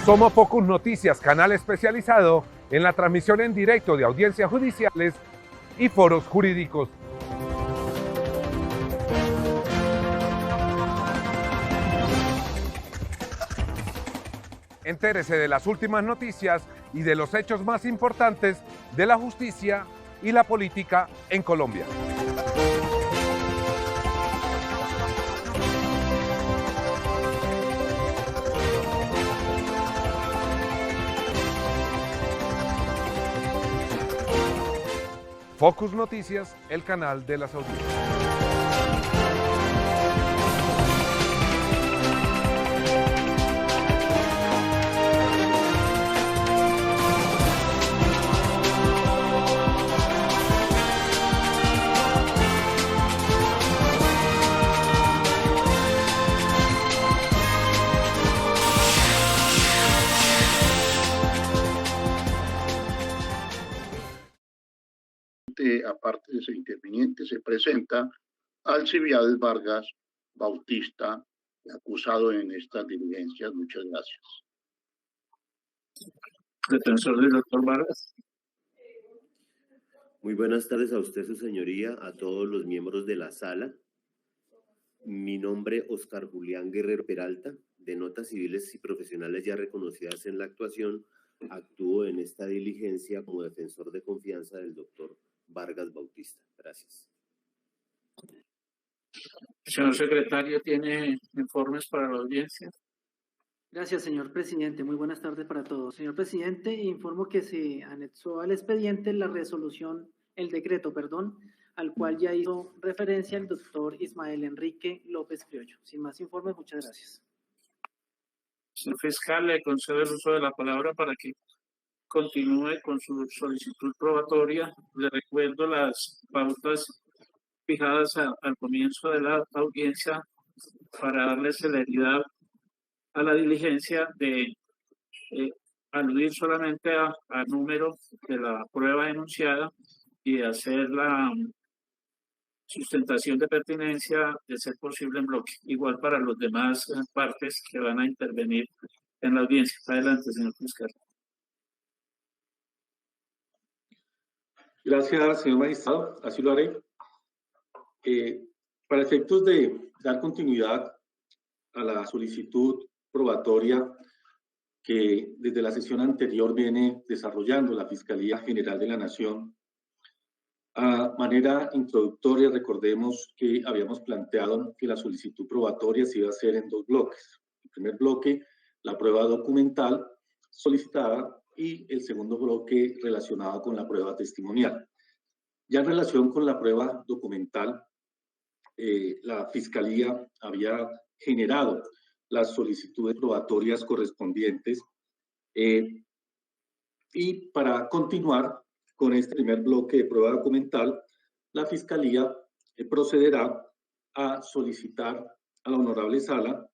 Somos Focus Noticias, canal especializado en la transmisión en directo de audiencias judiciales y foros jurídicos. Entérese de las últimas noticias y de los hechos más importantes de la justicia y la política en Colombia. Focus Noticias, el canal de las audiencias. Aparte de ser interviniente, se presenta Alcibiades Vargas Bautista, acusado en estas diligencias. Muchas gracias. Defensor del doctor Vargas. Muy buenas tardes a usted, su señoría, a todos los miembros de la sala. Mi nombre, Oscar Julián Guerrero Peralta, de notas civiles y profesionales ya reconocidas en la actuación, actúo en esta diligencia como defensor de confianza del doctor Vargas Bautista. Gracias. Señor secretario, ¿tiene informes para la audiencia? Gracias, señor presidente. Muy buenas tardes para todos. Señor presidente, informo que se anexó al expediente la resolución, el decreto, al cual ya hizo referencia el doctor Ismael Enrique López Criollo. Sin más informes, muchas gracias. Señor fiscal, le concedo el uso de la palabra para que continúe con su solicitud probatoria. Le recuerdo las pautas fijadas al comienzo de la audiencia para darle celeridad a la diligencia de aludir solamente al número de la prueba denunciada y de hacer la sustentación de pertinencia de ser posible en bloque. Igual para los demás partes que van a intervenir en la audiencia. Adelante, señor fiscal. Gracias, señor magistrado. Así lo haré. Para efectos de dar continuidad a la solicitud probatoria que desde la sesión anterior viene desarrollando la Fiscalía General de la Nación, a manera introductoria, recordemos que habíamos planteado que la solicitud probatoria se iba a hacer en dos bloques. El primer bloque, la prueba documental solicitada, y el segundo bloque relacionado con la prueba testimonial. Ya en relación con la prueba documental, la Fiscalía había generado las solicitudes probatorias correspondientes y para continuar con este primer bloque de prueba documental, la Fiscalía procederá a solicitar a la Honorable Sala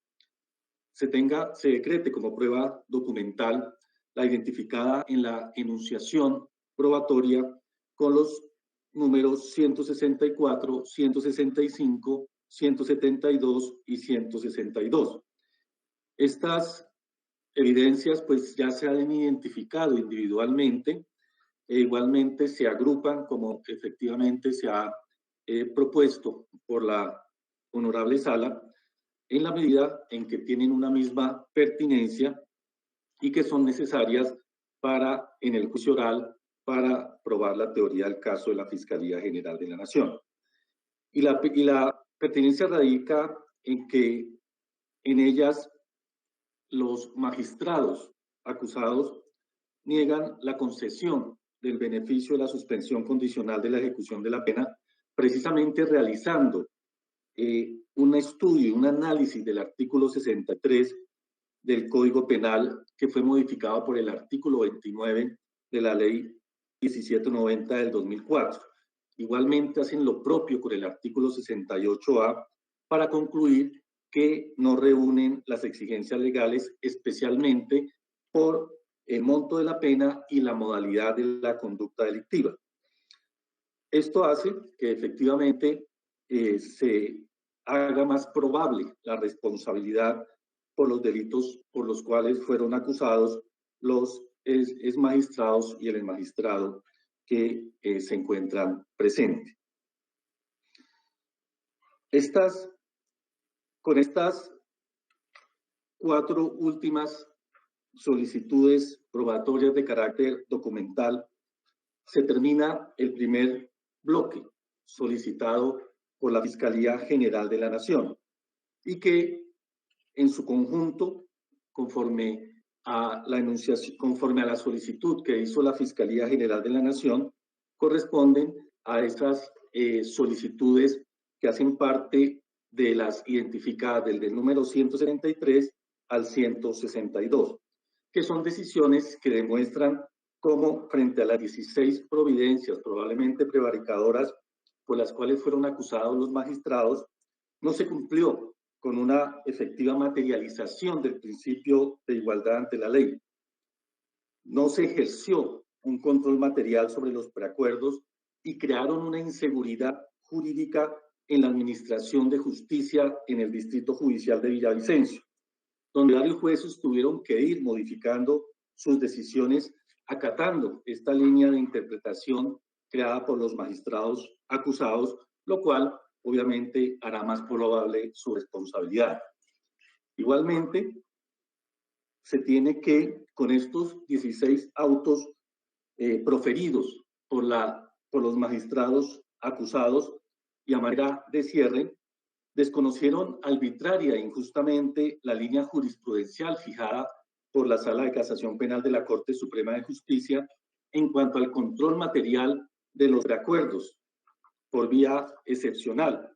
se decrete como prueba documental la identificada en la enunciación probatoria con los números 164, 165, 172 y 162. Estas evidencias pues ya se han identificado individualmente e igualmente se agrupan como efectivamente se ha propuesto por la Honorable Sala en la medida en que tienen una misma pertinencia y que son necesarias para, en el juicio oral, para probar la teoría del caso de la Fiscalía General de la Nación. Y la pertinencia radica en que en ellas los magistrados acusados niegan la concesión del beneficio de la suspensión condicional de la ejecución de la pena, precisamente realizando un estudio, un análisis del artículo 63 del Código Penal, que fue modificado por el artículo 29 de la Ley 1790 del 2004. Igualmente hacen lo propio con el artículo 68A para concluir que no reúnen las exigencias legales, especialmente por el monto de la pena y la modalidad de la conducta delictiva. Esto hace que efectivamente se haga más probable la responsabilidad por los delitos por los cuales fueron acusados los exmagistrados y el exmagistrado que se encuentran presentes. Con estas 4 últimas solicitudes probatorias de carácter documental, se termina el primer bloque solicitado por la Fiscalía General de la Nación y que en su conjunto, conforme a la solicitud que hizo la Fiscalía General de la Nación, corresponden a esas solicitudes que hacen parte de las identificadas del número 173 al 162, que son decisiones que demuestran cómo frente a las 16 providencias probablemente prevaricadoras por las cuales fueron acusados los magistrados, no se cumplió con una efectiva materialización del principio de igualdad ante la ley. No se ejerció un control material sobre los preacuerdos y crearon una inseguridad jurídica en la administración de justicia en el Distrito Judicial de Villavicencio, donde varios jueces tuvieron que ir modificando sus decisiones acatando esta línea de interpretación creada por los magistrados acusados, lo cual obviamente hará más probable su responsabilidad. Igualmente, se tiene que, con estos 16 autos proferidos por los magistrados acusados y a manera de cierre, desconocieron arbitraria e injustamente la línea jurisprudencial fijada por la Sala de Casación Penal de la Corte Suprema de Justicia en cuanto al control material de los preacuerdos por vía excepcional,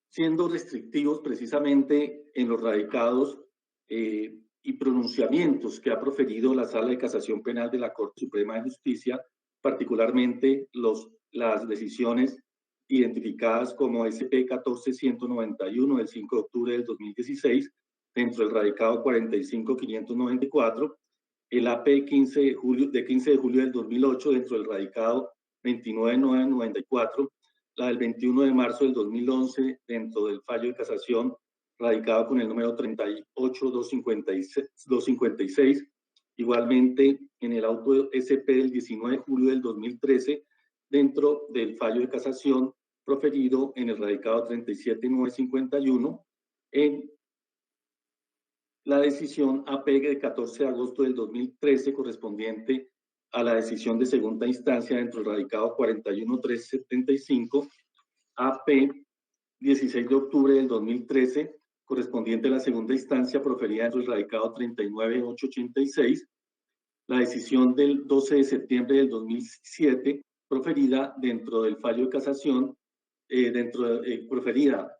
siendo restrictivos precisamente en los radicados y pronunciamientos que ha proferido la Sala de Casación Penal de la Corte Suprema de Justicia, particularmente las decisiones identificadas como SP 14191 del 5 de octubre del 2016, dentro del radicado 45594, el AP 15 de julio del 2008 dentro del radicado 29994, la del 21 de marzo del 2011 dentro del fallo de casación radicado con el número 38256, igualmente en el auto SP del 19 de julio del 2013 dentro del fallo de casación proferido en el radicado 37951 en la decisión AP de 14 de agosto del 2013 correspondiente a la decisión de segunda instancia dentro del radicado 41375, AP 16 de octubre del 2013 correspondiente a la segunda instancia proferida dentro del radicado 39886, la decisión del 12 de septiembre del 2007 proferida dentro del fallo de casación proferida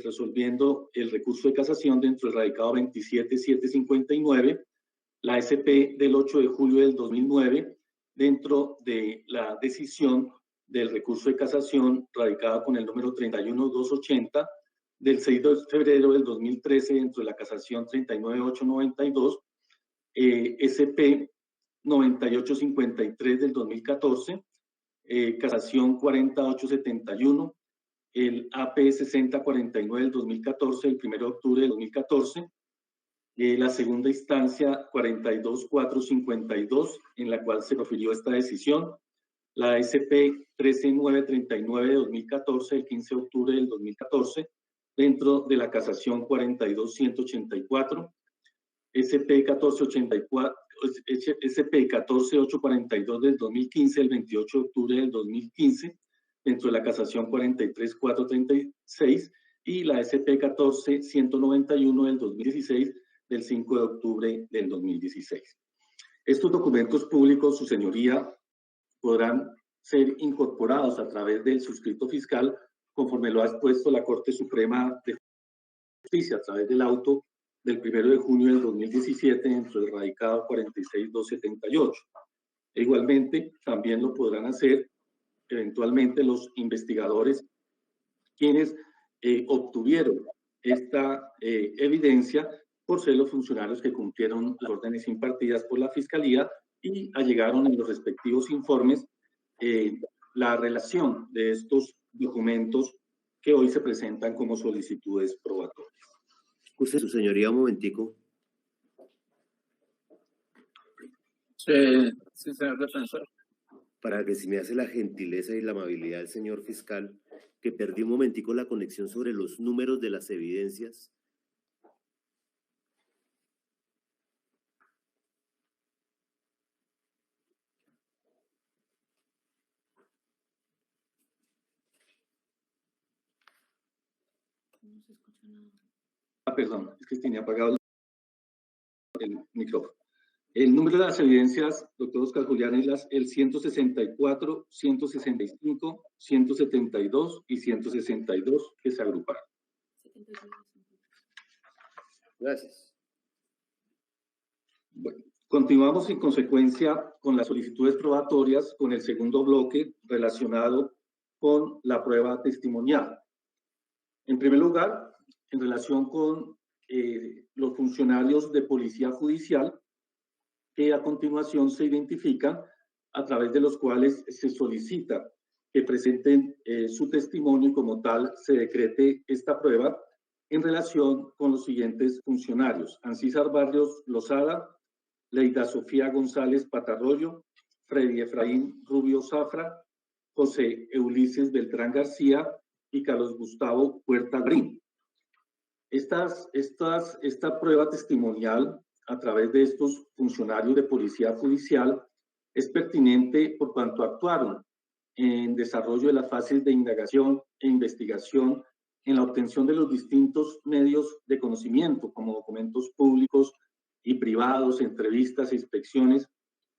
resolviendo el recurso de casación dentro del radicado 27759, la SP del 8 de julio del 2009, dentro de la decisión del recurso de casación radicado con el número 31280, del 6 de febrero del 2013, dentro de la casación 39892, SP 9853 del 2014, casación 40871, el AP 6049 del 2014, el 1 de octubre del 2014, la segunda instancia 42452, en la cual se profirió esta decisión, la SP 13939 de 2014, el 15 de octubre del 2014, dentro de la casación 42184, SP 14842 del 2015, el 28 de octubre del 2015, dentro de la casación 43436, y la SP 14191 del 2016, del 5 de octubre del 2016. Estos documentos públicos, su señoría, podrán ser incorporados a través del suscrito fiscal, conforme lo ha expuesto la Corte Suprema de Justicia, a través del auto del 1 de junio del 2017, dentro del radicado 46278. Igualmente, también lo podrán hacer eventualmente los investigadores, quienes obtuvieron esta evidencia por ser los funcionarios que cumplieron las órdenes impartidas por la Fiscalía y allegaron en los respectivos informes la relación de estos documentos que hoy se presentan como solicitudes probatorias. Usted, su señoría, un momentico. Sí, señor defensor. Para que si me hace la gentileza y la amabilidad del señor fiscal, que perdí un momentico la conexión sobre los números de las evidencias. No se escucha nada. Perdón, es que tenía apagado el micrófono. El número de las evidencias, doctor Oscar Julián, es el 164, 165, 172 y 162 que se agruparon. Gracias. Bueno, continuamos en consecuencia con las solicitudes probatorias con el segundo bloque relacionado con la prueba testimonial. En primer lugar, en relación con los funcionarios de policía judicial, que a continuación se identifican, a través de los cuales se solicita que presenten su testimonio y como tal se decrete esta prueba en relación con los siguientes funcionarios: Ancísar Barrios Lozada, Leida Sofía González Patarroyo, Freddy Efraín Rubio Zafra, José Ulises Beltrán García y Carlos Gustavo Puerta Green. Esta prueba testimonial a través de estos funcionarios de policía judicial es pertinente por cuanto actuaron en desarrollo de las fases de indagación e investigación en la obtención de los distintos medios de conocimiento, como documentos públicos y privados, entrevistas e inspecciones,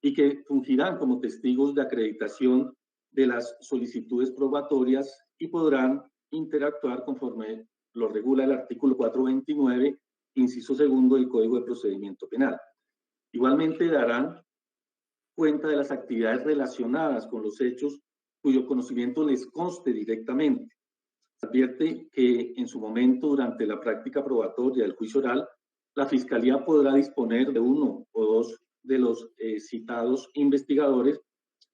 y que fungirán como testigos de acreditación de las solicitudes probatorias y podrán interactuar conforme lo regula el artículo 429, inciso segundo del Código de Procedimiento Penal. Igualmente darán cuenta de las actividades relacionadas con los hechos cuyo conocimiento les conste directamente. Advierte que en su momento, durante la práctica probatoria del juicio oral, la Fiscalía podrá disponer de uno o dos de los citados investigadores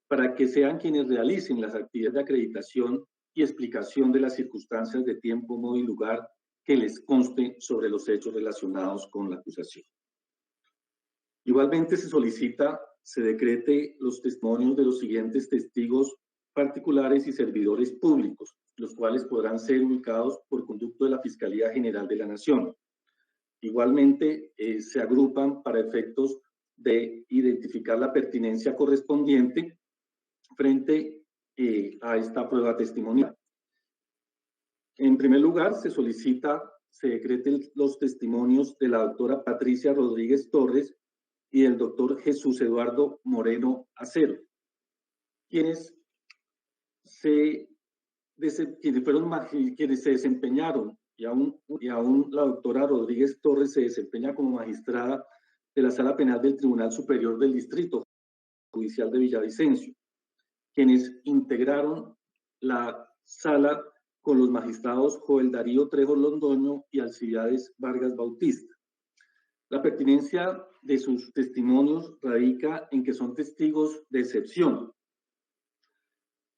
para que sean quienes realicen las actividades de acreditación y explicación de las circunstancias de tiempo, modo y lugar que les conste sobre los hechos relacionados con la acusación. Igualmente se solicita se decrete los testimonios de los siguientes testigos particulares y servidores públicos, los cuales podrán ser ubicados por conducto de la Fiscalía General de la Nación. Igualmente se agrupan para efectos de identificar la pertinencia correspondiente frente a esta prueba testimonial. En primer lugar, se decreten los testimonios de la doctora Patricia Rodríguez Torres y del doctor Jesús Eduardo Moreno Acero, quienes se desempeñaron, y aún la doctora Rodríguez Torres se desempeña como magistrada de la Sala Penal del Tribunal Superior del Distrito Judicial de Villavicencio, quienes integraron la sala con los magistrados Joel Darío Trejo Londoño y Alcibiades Vargas Bautista. La pertinencia de sus testimonios radica en que son testigos de excepción,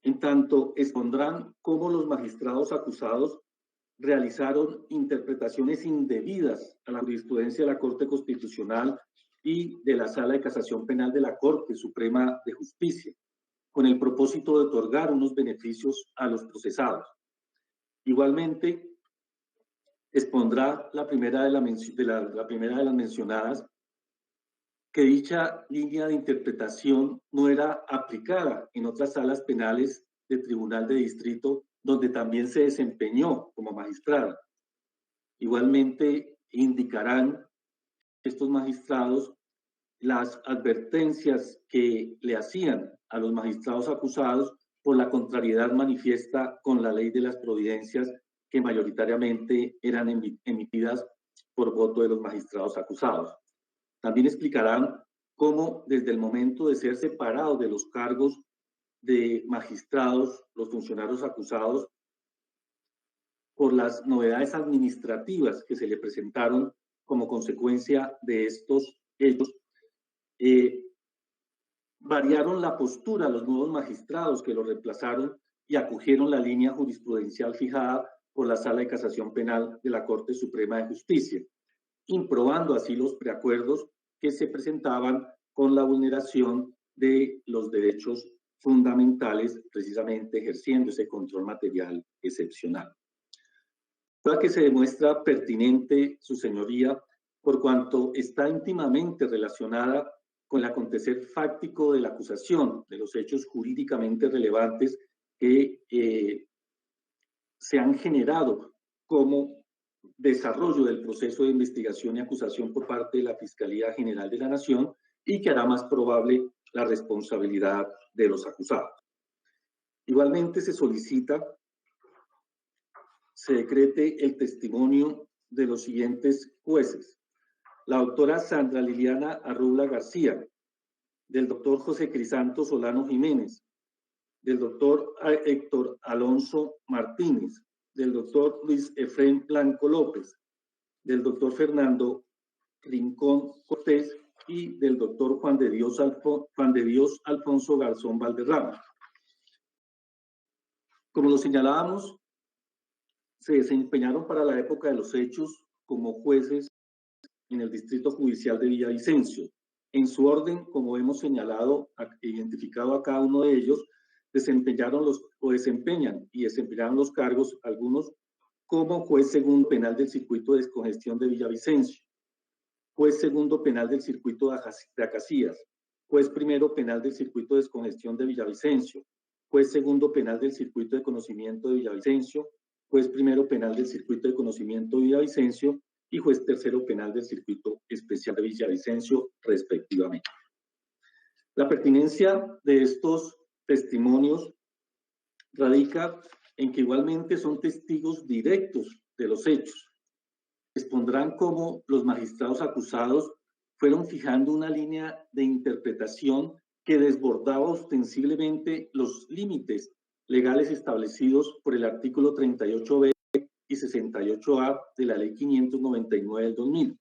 en tanto expondrán cómo los magistrados acusados realizaron interpretaciones indebidas a la jurisprudencia de la Corte Constitucional y de la Sala de Casación Penal de la Corte Suprema de Justicia, con el propósito de otorgar unos beneficios a los procesados. Igualmente, expondrá la primera de las mencionadas que dicha línea de interpretación no era aplicada en otras salas penales del Tribunal de Distrito, donde también se desempeñó como magistrada. Igualmente, indicarán estos magistrados las advertencias que le hacían a los magistrados acusados por la contrariedad manifiesta con la ley de las providencias que mayoritariamente eran emitidas por voto de los magistrados acusados. También explicarán cómo desde el momento de ser separados de los cargos de magistrados, los funcionarios acusados, por las novedades administrativas que se le presentaron como consecuencia de estos hechos, variaron la postura a los nuevos magistrados que lo reemplazaron y acogieron la línea jurisprudencial fijada por la Sala de Casación Penal de la Corte Suprema de Justicia, improbando así los preacuerdos que se presentaban con la vulneración de los derechos fundamentales, precisamente ejerciendo ese control material excepcional. Prueba que se demuestra pertinente, su señoría, por cuanto está íntimamente relacionada con el acontecer fáctico de la acusación, de los hechos jurídicamente relevantes que se han generado como desarrollo del proceso de investigación y acusación por parte de la Fiscalía General de la Nación y que hará más probable la responsabilidad de los acusados. Igualmente se solicita, se decrete el testimonio de los siguientes jueces: la doctora Sandra Liliana Arrubla García, del doctor José Crisanto Solano Jiménez, del doctor Héctor Alonso Martínez, del doctor Luis Efrén Blanco López, del doctor Fernando Rincón Cortés y del doctor Juan de Dios Alfonso Garzón Valderrama. Como lo señalábamos, se desempeñaron para la época de los hechos como jueces en el Distrito Judicial de Villavicencio. En su orden, como hemos señalado e identificado a cada uno de ellos, desempeñaron los cargos, algunos como juez segundo penal del circuito de descongestión de Villavicencio, juez segundo penal del circuito de Acacías, juez primero penal del circuito de descongestión de Villavicencio, juez segundo penal del circuito de conocimiento de Villavicencio, juez primero penal del circuito de conocimiento de Villavicencio y juez tercero penal del circuito especial de Villavicencio, respectivamente. La pertinencia de estos testimonios radica en que igualmente son testigos directos de los hechos. Expondrán cómo los magistrados acusados fueron fijando una línea de interpretación que desbordaba ostensiblemente los límites legales establecidos por el artículo 38b y 68a de la Ley 599 del 2000,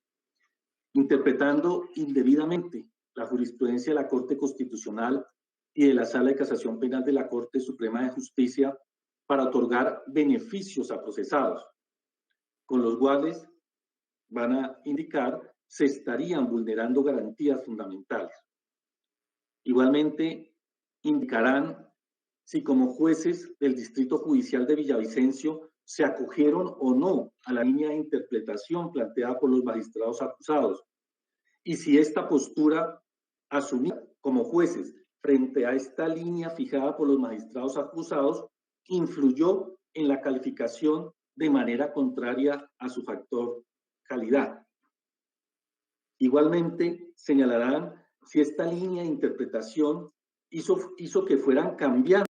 interpretando indebidamente la jurisprudencia de la Corte Constitucional y de la Sala de Casación Penal de la Corte Suprema de Justicia para otorgar beneficios a procesados, con los cuales, van a indicar, se estarían vulnerando garantías fundamentales. Igualmente, indicarán si como jueces del Distrito Judicial de Villavicencio se acogieron o no a la línea de interpretación planteada por los magistrados acusados, y si esta postura asumida como jueces frente a esta línea fijada por los magistrados acusados influyó en la calificación de manera contraria a su factor calidad. Igualmente, señalarán si esta línea de interpretación hizo que fueran cambiando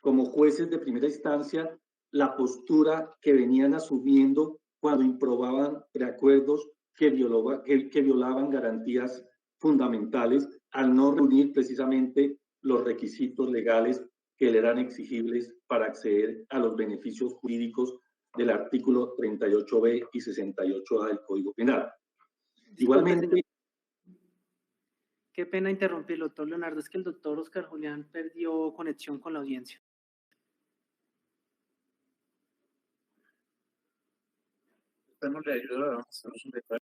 como jueces de primera instancia la postura que venían asumiendo cuando improbaban preacuerdos que violaban garantías fundamentales al no reunir precisamente los requisitos legales que le eran exigibles para acceder a los beneficios jurídicos del artículo 38b y 68a del Código Penal. Igualmente, qué pena interrumpirlo, doctor Leonardo, es que el doctor Oscar Julián perdió conexión con la audiencia. Démosle ayuda, hacemos un detalle.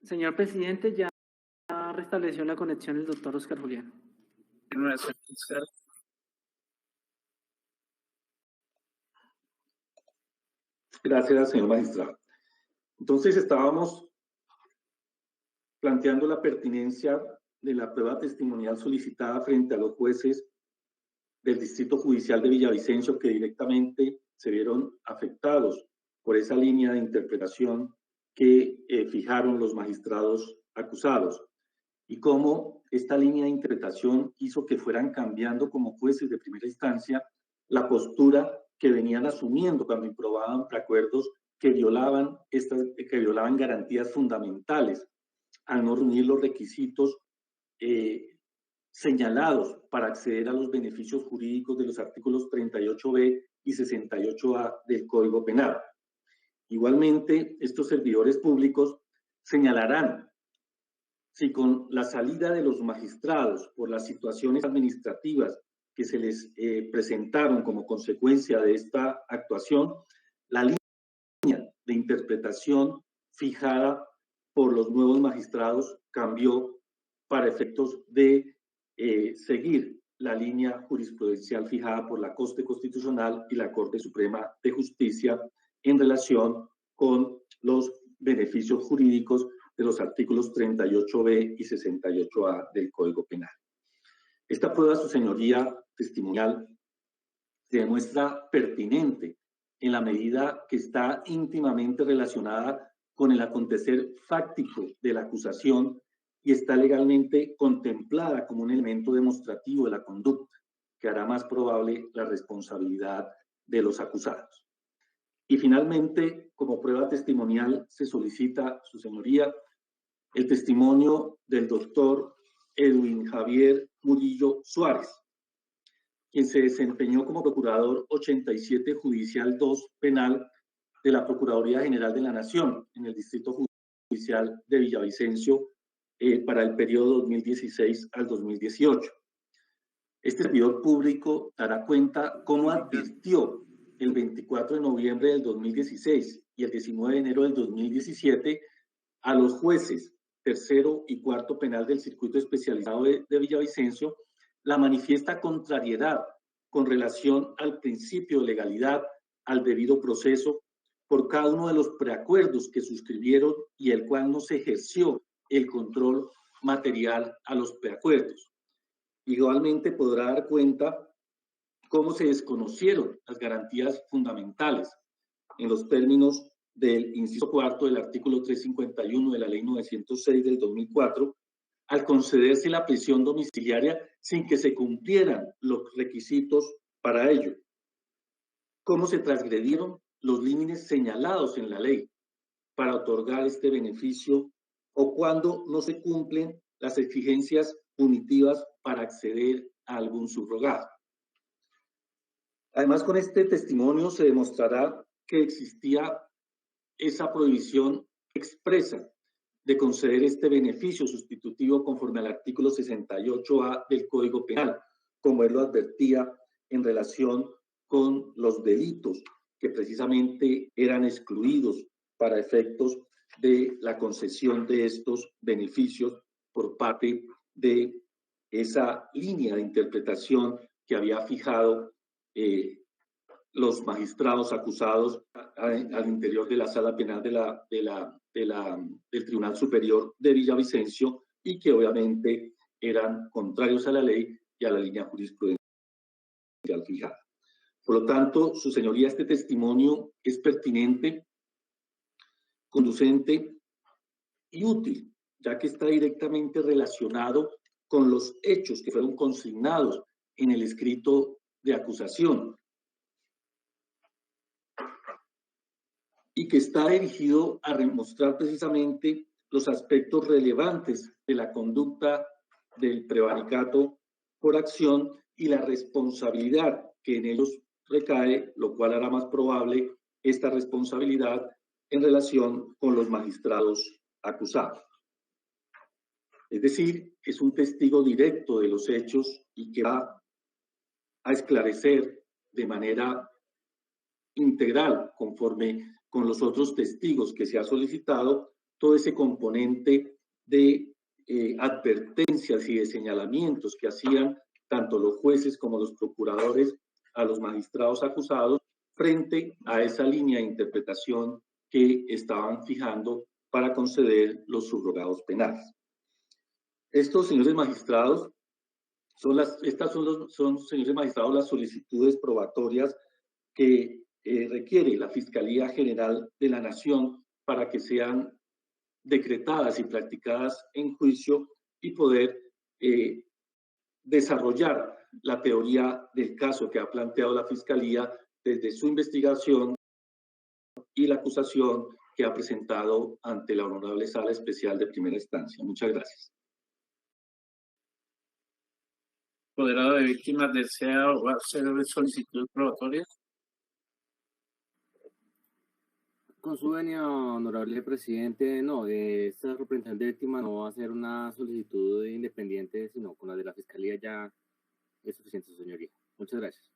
Señor presidente, ya restableció la conexión el doctor Oscar Julián. gracias, señor magistrado. Entonces, estábamos planteando la pertinencia de la prueba testimonial solicitada frente a los jueces del Distrito Judicial de Villavicencio que directamente se vieron afectados por esa línea de interpretación que fijaron los magistrados acusados, y cómo esta línea de interpretación hizo que fueran cambiando como jueces de primera instancia la postura que venían asumiendo cuando improbaban preacuerdos que violaban garantías fundamentales al no reunir los requisitos señalados para acceder a los beneficios jurídicos de los artículos 38b y 68a del Código Penal. Igualmente, estos servidores públicos señalarán si con la salida de los magistrados por las situaciones administrativas que se les presentaron como consecuencia de esta actuación, la línea de interpretación fijada por los nuevos magistrados cambió para efectos de seguir la línea jurisprudencial fijada por la Corte Constitucional y la Corte Suprema de Justicia en relación con los beneficios jurídicos de los artículos 38b y 68a del Código Penal. Esta prueba, su señoría, testimonial, se demuestra pertinente en la medida que está íntimamente relacionada con el acontecer fáctico de la acusación y está legalmente contemplada como un elemento demostrativo de la conducta que hará más probable la responsabilidad de los acusados. Y finalmente, como prueba testimonial, se solicita, su señoría, el testimonio del doctor Edwin Javier Murillo Suárez, quien se desempeñó como Procurador 87 Judicial 2 Penal de la Procuraduría General de la Nación en el Distrito Judicial de Villavicencio para el periodo 2016 al 2018. Este servidor público dará cuenta cómo advirtió el 24 de noviembre del 2016 y el 19 de enero del 2017 a los jueces tercero y cuarto penal del circuito especializado de Villavicencio la manifiesta contrariedad con relación al principio de legalidad, al debido proceso, por cada uno de los preacuerdos que suscribieron y el cual no se ejerció el control material a los preacuerdos. Igualmente podrá dar cuenta cómo se desconocieron las garantías fundamentales en los términos del inciso cuarto del artículo 351 de la Ley 906 del 2004, al concederse la prisión domiciliaria sin que se cumplieran los requisitos para ello. Cómo se transgredieron los límites señalados en la ley para otorgar este beneficio o cuando no se cumplen las exigencias punitivas para acceder a algún subrogado. Además, con este testimonio se demostrará que existía esa prohibición expresa de conceder este beneficio sustitutivo conforme al artículo 68A del Código Penal, como él lo advertía en relación con los delitos que precisamente eran excluidos para efectos de la concesión de estos beneficios por parte de esa línea de interpretación que había fijado los magistrados acusados al interior de la sala penal del Tribunal Superior de Villavicencio y que obviamente eran contrarios a la ley y a la línea jurisprudencial fijada. Por lo tanto, su señoría, este testimonio es pertinente, conducente y útil, ya que está directamente relacionado con los hechos que fueron consignados en el escrito de acusación y que está dirigido a demostrar precisamente los aspectos relevantes de la conducta del prevaricato por acción y la responsabilidad que en ellos recae, lo cual hará más probable esta responsabilidad en relación con los magistrados acusados. Es decir, es un testigo directo de los hechos y que va a esclarecer de manera integral, conforme con los otros testigos que se ha solicitado, todo ese componente de advertencias y de señalamientos que hacían tanto los jueces como los procuradores a los magistrados acusados frente a esa línea de interpretación que estaban fijando para conceder los subrogados penales. Estos señores magistrados son, señores magistrados, las solicitudes probatorias que requiere la Fiscalía General de la Nación para que sean decretadas y practicadas en juicio y poder desarrollar la teoría del caso que ha planteado la Fiscalía desde su investigación y la acusación que ha presentado ante la Honorable Sala Especial de Primera Instancia. Muchas gracias. Apoderado de víctimas desea o va a hacer solicitud probatoria. Con su venia, honorable presidente, no, esta representante de víctima no va a hacer una solicitud independiente, sino con la de la Fiscalía ya es suficiente, su señoría. Muchas gracias.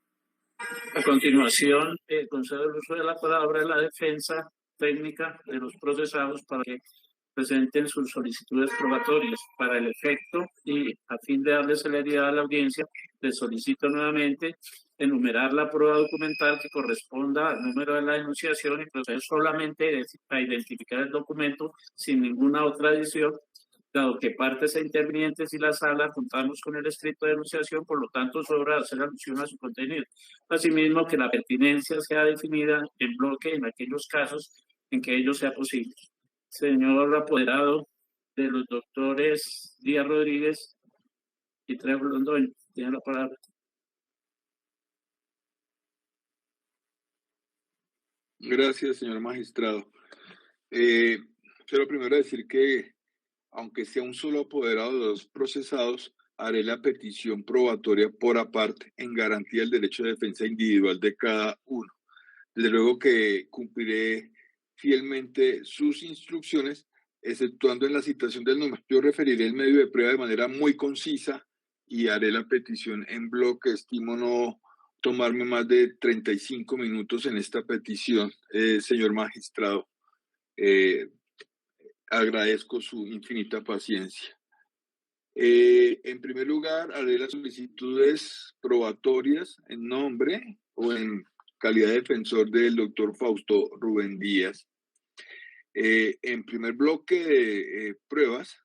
A continuación, concedo el uso de la palabra a la defensa técnica de los procesados para que presenten sus solicitudes probatorias. Para el efecto y a fin de darle celeridad a la audiencia, les solicito nuevamente enumerar la prueba documental que corresponda al número de la denunciación y proceder solamente a identificar el documento sin ninguna otra adición, dado que partes e intervinientes y la sala contamos con el escrito de denunciación, por lo tanto sobra hacer alusión a su contenido. Asimismo, que la pertinencia sea definida en bloque en aquellos casos en que ello sea posible. Señor apoderado de los doctores Díaz Rodríguez y Trejo Londoño, tiene la palabra. Gracias, señor magistrado. Quiero primero decir que, aunque sea un solo apoderado de los procesados, haré la petición probatoria por aparte en garantía del derecho de defensa individual de cada uno. Desde luego que cumpliré fielmente sus instrucciones, exceptuando en la citación del número. Yo referiré el medio de prueba de manera muy concisa y haré la petición en bloque. Estimo no tomarme más de 35 minutos en esta petición, señor magistrado. Agradezco su infinita paciencia. En primer lugar, haré las solicitudes probatorias en nombre o en calidad de defensor del doctor Fausto Rubén Díaz. En primer bloque de pruebas,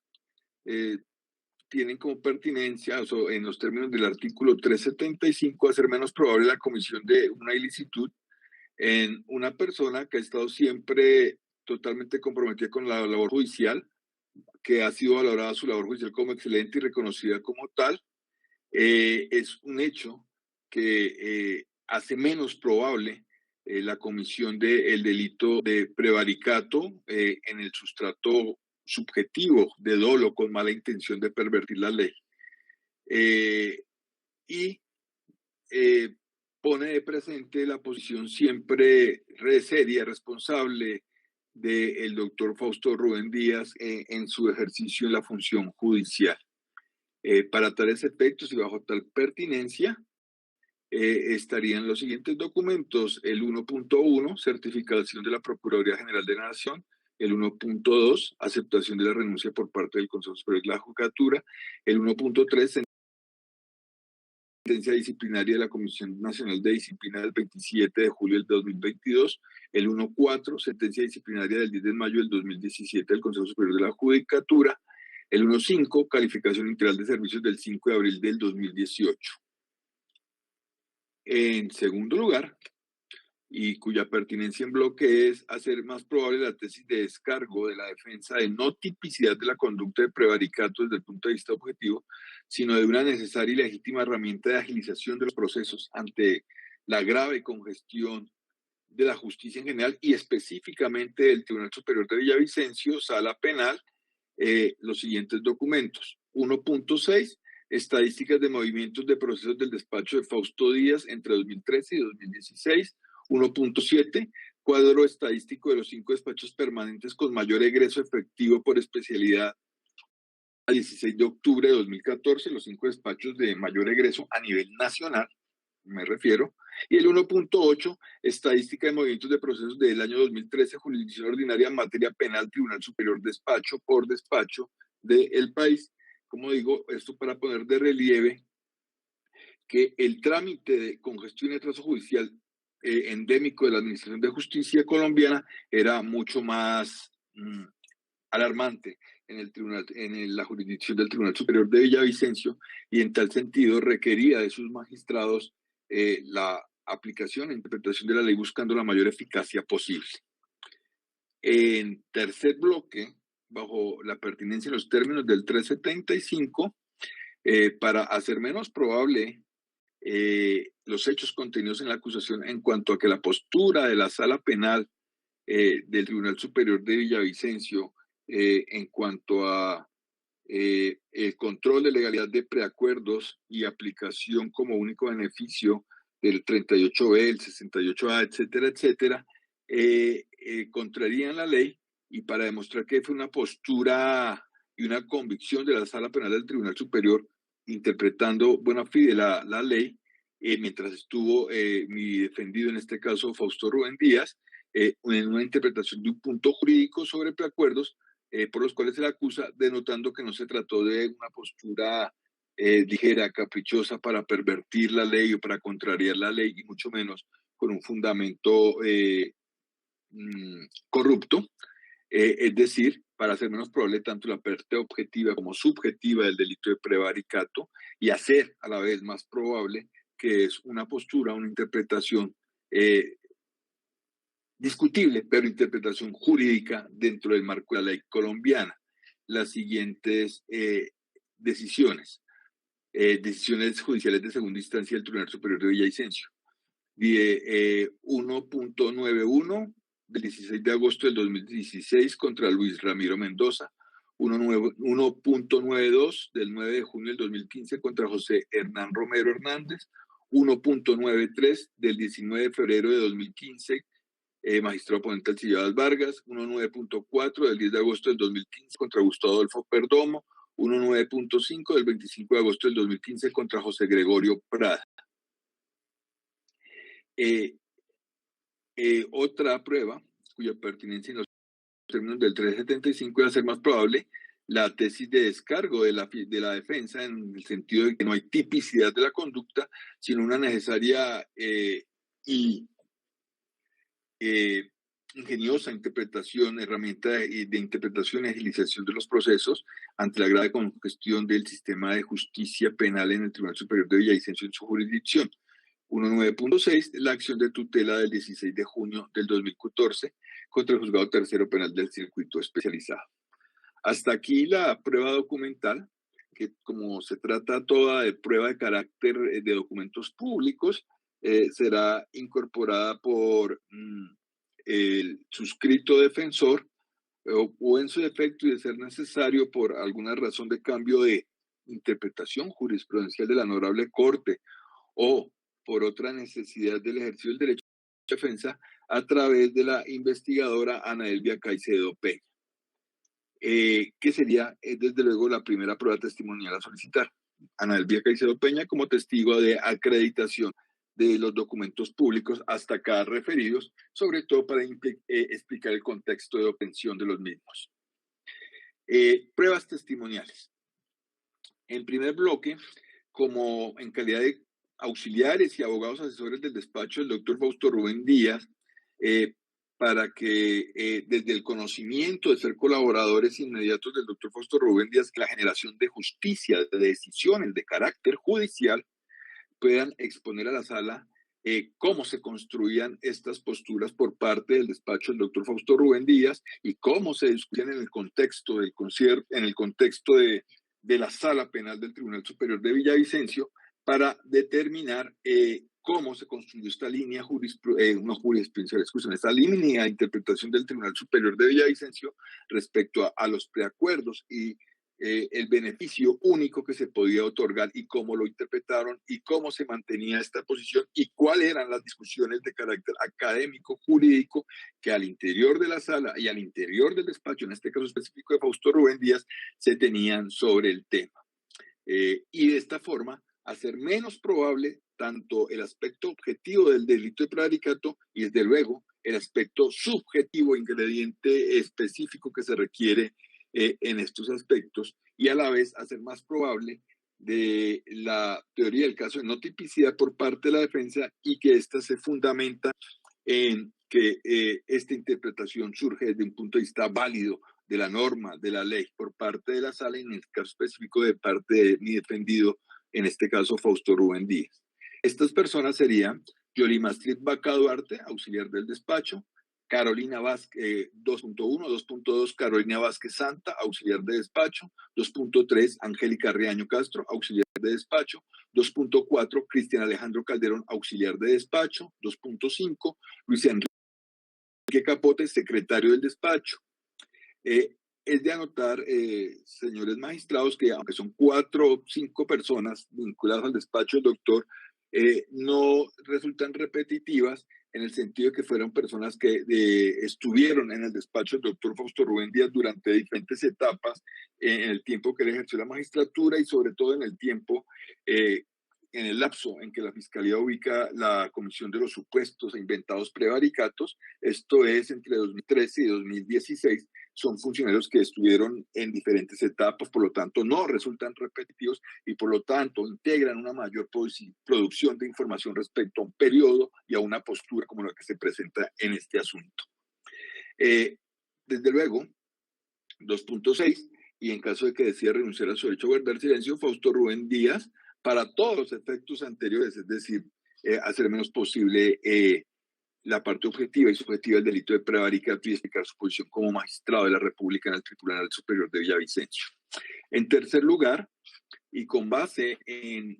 tienen como pertinencia, o sea, en los términos del artículo 375, hacer menos probable la comisión de una ilicitud en una persona que ha estado siempre totalmente comprometida con la labor judicial, que ha sido valorada su labor judicial como excelente y reconocida como tal. Es un hecho que hace menos probable la comisión del delito de prevaricato en el sustrato subjetivo de dolo con mala intención de pervertir la ley. Y pone de presente la posición siempre seria, responsable del doctor Fausto Rubén Díaz en su ejercicio en la función judicial. Para tales efectos y bajo tal pertinencia, estarían los siguientes documentos: el 1.1, certificación de la Procuraduría General de la Nación; el 1.2, aceptación de la renuncia por parte del Consejo Superior de la Judicatura; el 1.3, sentencia disciplinaria de la Comisión Nacional de Disciplina del 27 de julio del 2022, el 1.4, sentencia disciplinaria del 10 de mayo del 2017 del Consejo Superior de la Judicatura; el 1.5, calificación integral de servicios del 5 de abril del 2018. En segundo lugar, y cuya pertinencia en bloque es hacer más probable la tesis de descargo de la defensa de no tipicidad de la conducta de prevaricato desde el punto de vista objetivo, sino de una necesaria y legítima herramienta de agilización de los procesos ante la grave congestión de la justicia en general y específicamente del Tribunal Superior de Villavicencio, Sala Penal, los siguientes documentos. 1.6, estadísticas de movimientos de procesos del despacho de Fausto Díaz entre 2013 y 2016. 1.7, cuadro estadístico de los 5 despachos permanentes con mayor egreso efectivo por especialidad a 16 de octubre de 2014, los 5 despachos de mayor egreso a nivel nacional, me refiero. Y el 1.8, estadística de movimientos de procesos del año 2013, jurisdicción ordinaria en materia penal, Tribunal Superior despacho por despacho del país. Como digo, esto para poner de relieve que el trámite de congestión y atraso judicial endémico de la Administración de Justicia colombiana era mucho más alarmante la jurisdicción del Tribunal Superior de Villavicencio, y en tal sentido requería de sus magistrados la aplicación e interpretación de la ley buscando la mayor eficacia posible. En tercer bloque, bajo la pertinencia en los términos del 375, para hacer menos probable los hechos contenidos en la acusación en cuanto a que la postura de la Sala Penal del Tribunal Superior de Villavicencio en cuanto a el control de legalidad de preacuerdos y aplicación como único beneficio del 38B, el 68A, etcétera, etcétera, contrarían la ley, y para demostrar que fue una postura y una convicción de la Sala Penal del Tribunal Superior interpretando bona fide la ley, mientras estuvo mi defendido, en este caso Fausto Rubén Díaz, en una interpretación de un punto jurídico sobre preacuerdos por los cuales se le acusa, denotando que no se trató de una postura ligera, caprichosa para pervertir la ley o para contrariar la ley, y mucho menos con un fundamento corrupto, es decir, para hacer menos probable tanto la parte objetiva como subjetiva del delito de prevaricato, y hacer a la vez más probable que es una postura, una interpretación discutible, pero interpretación jurídica dentro del marco de la ley colombiana. Las siguientes decisiones judiciales de segunda instancia del Tribunal Superior de Villavicencio. 1.91 del 16 de agosto del 2016 contra Luis Ramiro Mendoza, 1.92 del 9 de junio del 2015 contra José Hernán Romero Hernández, 1.93 del 19 de febrero de 2015, magistrado oponente Alcibiades Vargas, 1.9.4 del 10 de agosto del 2015 contra Gustavo Adolfo Perdomo, 1.9.5 del 25 de agosto del 2015 contra José Gregorio Prada. Otra prueba cuya pertinencia en los términos del 375 iba a ser más probable la tesis de descargo de la defensa, en el sentido de que no hay tipicidad de la conducta, sino una necesaria y ingeniosa interpretación, herramienta de interpretación y agilización de los procesos ante la grave congestión del sistema de justicia penal en el Tribunal Superior de Villavicencio en su jurisdicción. 1.9.6, la acción de tutela del 16 de junio del 2014 contra el Juzgado Tercero Penal del Circuito Especializado. Hasta aquí la prueba documental, que como se trata toda de prueba de carácter de documentos públicos, será incorporada por el suscrito defensor o en su defecto, y de ser necesario por alguna razón de cambio de interpretación jurisprudencial de la Honorable Corte o por otra necesidad del ejercicio del derecho de defensa, a través de la investigadora Ana Elvia Caicedo Peña, que sería desde luego la primera prueba testimonial a solicitar. Ana Elvia Caicedo Peña como testigo de acreditación de los documentos públicos hasta acá referidos, sobre todo para explicar el contexto de obtención de los mismos. Pruebas testimoniales. En primer bloque, como en calidad de auxiliares y abogados asesores del despacho del doctor Fausto Rubén Díaz, para que desde el conocimiento de ser colaboradores inmediatos del doctor Fausto Rubén Díaz, la generación de justicia, de decisiones de carácter judicial, puedan exponer a la sala cómo se construían estas posturas por parte del despacho del doctor Fausto Rubén Díaz y cómo se discutían en el contexto del concierto, en el contexto de la Sala Penal del Tribunal Superior de Villavicencio, para determinar cómo se construyó esta línea esta línea de interpretación del Tribunal Superior de Villavicencio respecto a los preacuerdos y el beneficio único que se podía otorgar, y cómo lo interpretaron y cómo se mantenía esta posición y cuáles eran las discusiones de carácter académico, jurídico, que al interior de la sala y al interior del despacho, en este caso específico de Fausto Rubén Díaz, se tenían sobre el tema. Y de esta forma hacer menos probable tanto el aspecto objetivo del delito de prevaricato y desde luego el aspecto subjetivo, ingrediente específico que se requiere en estos aspectos, y a la vez hacer más probable de la teoría del caso de no tipicidad por parte de la defensa, y que ésta se fundamenta en que esta interpretación surge desde un punto de vista válido de la norma, de la ley, por parte de la sala y en el caso específico de parte de mi defendido, en este caso Fausto Rubén Díaz. Estas personas serían Yolima Astrid Vaca Duarte, auxiliar del despacho, Carolina Vázquez, 2.1, 2.2, Carolina Vázquez Santa, auxiliar de despacho, 2.3, Angélica Riaño Castro, auxiliar de despacho, 2.4, Cristian Alejandro Calderón, auxiliar de despacho, 2.5, Luis Enrique Capote, secretario del despacho. Es de anotar, señores magistrados, que aunque son 4 o 5 personas vinculadas al despacho del doctor, no resultan repetitivas en el sentido de que fueron personas que estuvieron en el despacho del doctor Fausto Rubén Díaz durante diferentes etapas en el tiempo que él ejerció la magistratura y sobre todo en el tiempo, en el lapso en que la Fiscalía ubica la comisión de los supuestos e inventados prevaricatos, esto es entre 2013 y 2016, son funcionarios que estuvieron en diferentes etapas, por lo tanto no resultan repetitivos y por lo tanto integran una mayor producción de información respecto a un periodo y a una postura como la que se presenta en este asunto. Desde luego, 2.6, y en caso de que decida renunciar a su derecho a guardar silencio, Fausto Rubén Díaz, para todos los efectos anteriores, es decir, hacer menos posible la parte objetiva y subjetiva del delito de prevaricato y explicar su posición como magistrado de la República en el Tribunal Superior de Villavicencio. En tercer lugar, y con base en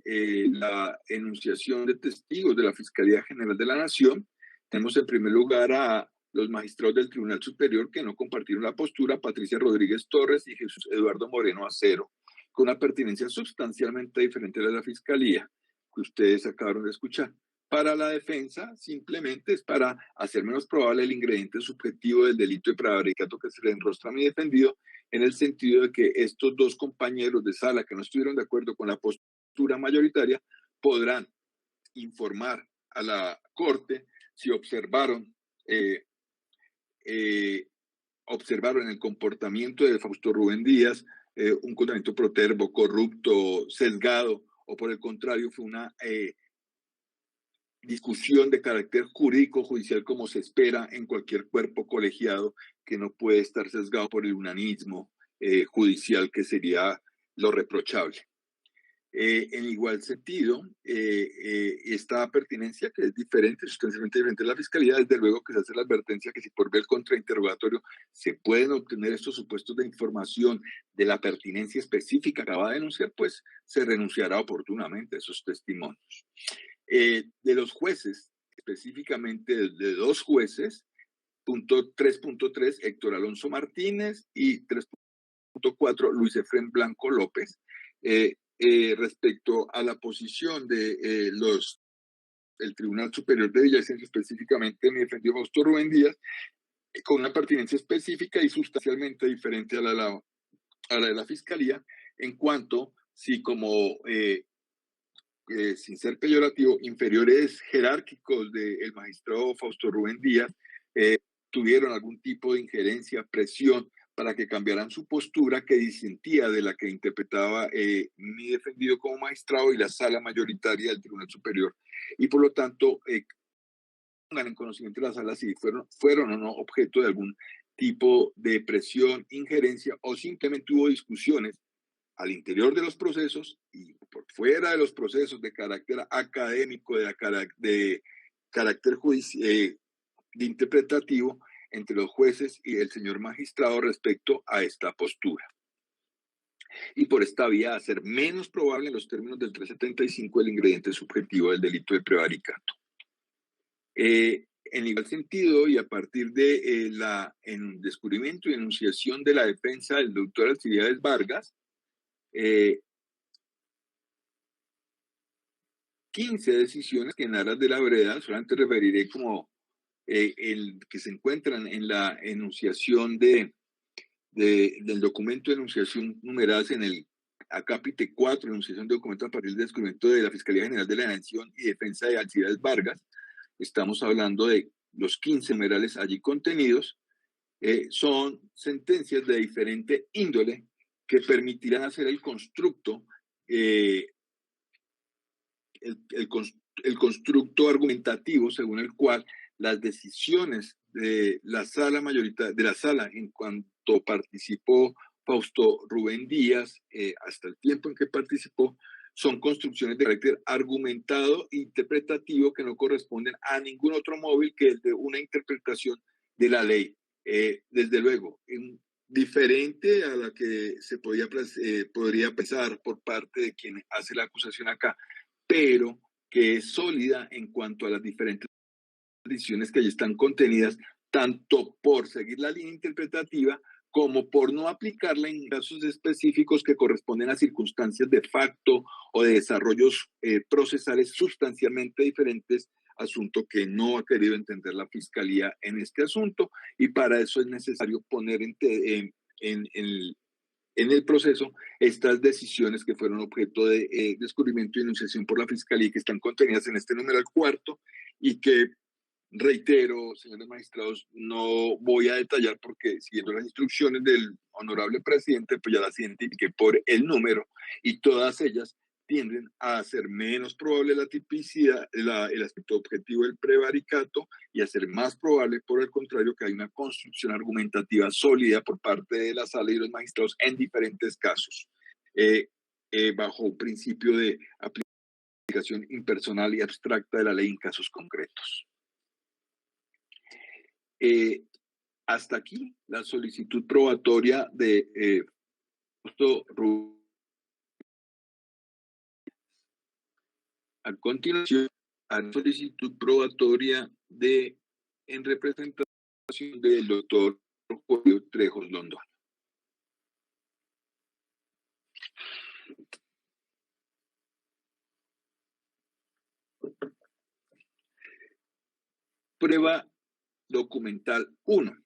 la enunciación de testigos de la Fiscalía General de la Nación, tenemos en primer lugar a los magistrados del Tribunal Superior que no compartieron la postura, Patricia Rodríguez Torres y Jesús Eduardo Moreno Acero, con una pertinencia sustancialmente diferente a la de la Fiscalía, que ustedes acabaron de escuchar. Para la defensa, simplemente es para hacer menos probable el ingrediente subjetivo del delito de prevaricato que se le enrostra a mi defendido, en el sentido de que estos 2 compañeros de sala que no estuvieron de acuerdo con la postura mayoritaria podrán informar a la Corte si observaron en el comportamiento de Fausto Rubén Díaz un comportamiento protervo, corrupto, sesgado, o por el contrario fue una discusión de carácter jurídico judicial como se espera en cualquier cuerpo colegiado que no puede estar sesgado por el unanismo judicial, que sería lo reprochable. En igual sentido, esta pertinencia, que es diferente, sustancialmente diferente a la Fiscalía, desde luego que se hace la advertencia que si por vía del contrainterrogatorio se pueden obtener estos supuestos de información de la pertinencia específica que acaba de denunciar, pues se renunciará oportunamente a esos testimonios. De los jueces, específicamente de 2 jueces, 3.3, Héctor Alonso Martínez, y 3.4, Luis Efrén Blanco López, respecto a la posición de el Tribunal Superior de Villavicencio, específicamente mi defendido Fausto Rubén Díaz, con una pertinencia específica y sustancialmente diferente a la de la Fiscalía, en cuanto si como sin ser peyorativo, inferiores jerárquicos del magistrado Fausto Rubén Díaz tuvieron algún tipo de injerencia, presión para que cambiaran su postura que disentía de la que interpretaba mi defendido como magistrado y la sala mayoritaria del Tribunal Superior. Y por lo tanto, pongan en conocimiento de la sala si fueron o no objeto de algún tipo de presión, injerencia o simplemente hubo discusiones al interior de los procesos y por fuera de los procesos de carácter académico, de carácter judicial, de interpretativo entre los jueces y el señor magistrado respecto a esta postura. Y por esta vía hacer menos probable en los términos del 375 el ingrediente subjetivo del delito de prevaricato. En igual sentido, y a partir de el descubrimiento y enunciación de la defensa del doctor Alcibiades Vargas, 15 decisiones que en aras de la brevedad solamente referiré como el que se encuentran en la enunciación del documento de enunciación numeradas en el acápite 4, enunciación de documentos a partir del descubrimiento de la Fiscalía General de la Nación y defensa de Alcibiades Vargas. Estamos hablando de los 15 numerales allí contenidos. Son sentencias de diferente índole que permitirán hacer el constructo, el constructo argumentativo según el cual las decisiones de la sala en cuanto participó Fausto Rubén Díaz, hasta el tiempo en que participó, son construcciones de carácter argumentado e interpretativo que no corresponden a ningún otro móvil que el de una interpretación de la ley. Desde luego, diferente a la que se podría pesar por parte de quien hace la acusación acá, pero que es sólida en cuanto a las diferentes decisiones que allí están contenidas, tanto por seguir la línea interpretativa como por no aplicarla en casos específicos que corresponden a circunstancias de facto o de desarrollos procesales sustancialmente diferentes, asunto que no ha querido entender la Fiscalía en este asunto, y para eso es necesario poner en el proceso estas decisiones que fueron objeto de descubrimiento y enunciación por la Fiscalía, que están contenidas en este numeral 4 y que, reitero, señores magistrados, no voy a detallar porque siguiendo las instrucciones del honorable presidente, pues ya las identifiqué por el número, y todas ellas tienden a hacer menos probable la tipicidad, el aspecto objetivo del prevaricato, y a ser más probable, por el contrario, que hay una construcción argumentativa sólida por parte de la sala y los magistrados en diferentes casos, bajo un principio de aplicación impersonal y abstracta de la ley en casos concretos. Hasta aquí la solicitud probatoria de Fausto Rubén. A continuación, a la solicitud probatoria en representación del doctor Julio Trejos Londoño. Prueba documental 1.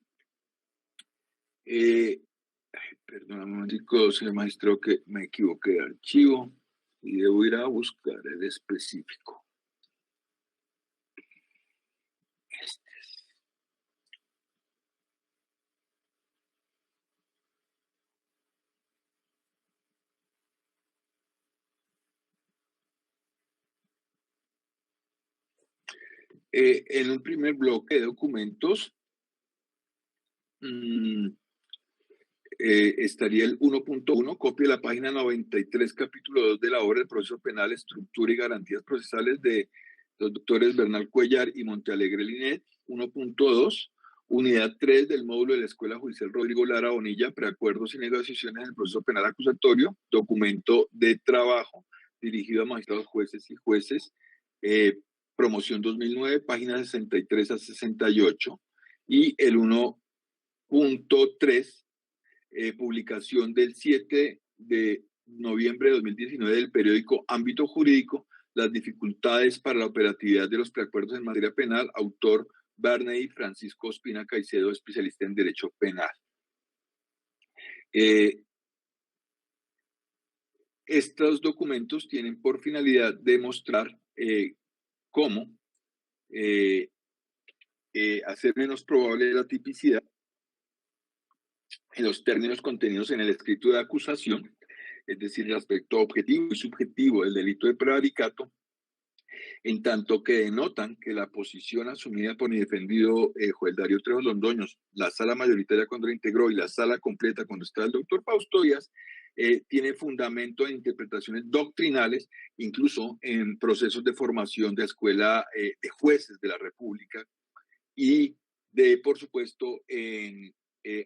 Perdón, un momentico, señor magistrado, que me equivoqué de archivo y debo ir a buscar el específico. En un primer bloque de documentos estaría el 1.1, copia de la página 93, capítulo 2 de la obra del proceso penal, estructura y garantías procesales de los doctores Bernal Cuellar y Montealegre Linet. 1.2, unidad 3 del módulo de la Escuela Judicial Rodrigo Lara Bonilla, preacuerdos y negociaciones en el proceso penal acusatorio, documento de trabajo dirigido a magistrados, jueces y jueces, promoción 2009, páginas 63 a 68, y el 1.3, publicación del 7 de noviembre de 2019 del periódico Ámbito Jurídico, las dificultades para la operatividad de los preacuerdos en materia penal, autor Barney Francisco Ospina Caicedo, especialista en Derecho Penal. Estos documentos tienen por finalidad demostrar cómo hacer menos probable la tipicidad en los términos contenidos en el escrito de acusación, es decir, el aspecto objetivo y subjetivo del delito de prevaricato, en tanto que denotan que la posición asumida por mi defendido Joel Darío Trejos Londoño, la sala mayoritaria cuando la integró y la sala completa cuando estaba el doctor Fausto Díaz, tiene fundamento en interpretaciones doctrinales, incluso en procesos de formación de escuela de jueces de la República, y por supuesto,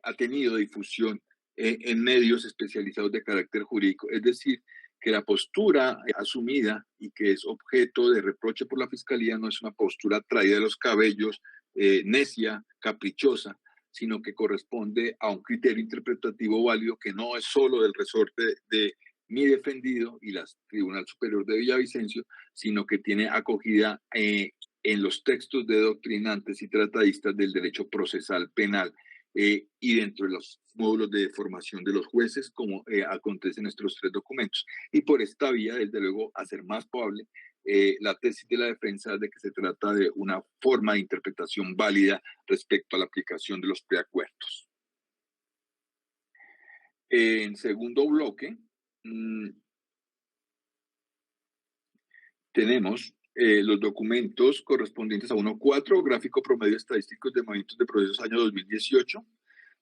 ha tenido difusión en medios especializados de carácter jurídico. Es decir, que la postura asumida y que es objeto de reproche por la Fiscalía no es una postura traída de los cabellos, necia, caprichosa, sino que corresponde a un criterio interpretativo válido que no es solo del resorte de mi defendido y la Tribunal Superior de Villavicencio, sino que tiene acogida en los textos de doctrinantes y tratadistas del derecho procesal penal y dentro de los módulos de formación de los jueces, como acontece en estos 3 documentos. Y por esta vía, desde luego, hacer más probable la tesis de la defensa de que se trata de una forma de interpretación válida respecto a la aplicación de los preacuerdos. En segundo bloque, tenemos los documentos correspondientes a 1.4, gráfico promedio estadístico de movimientos de procesos año 2018,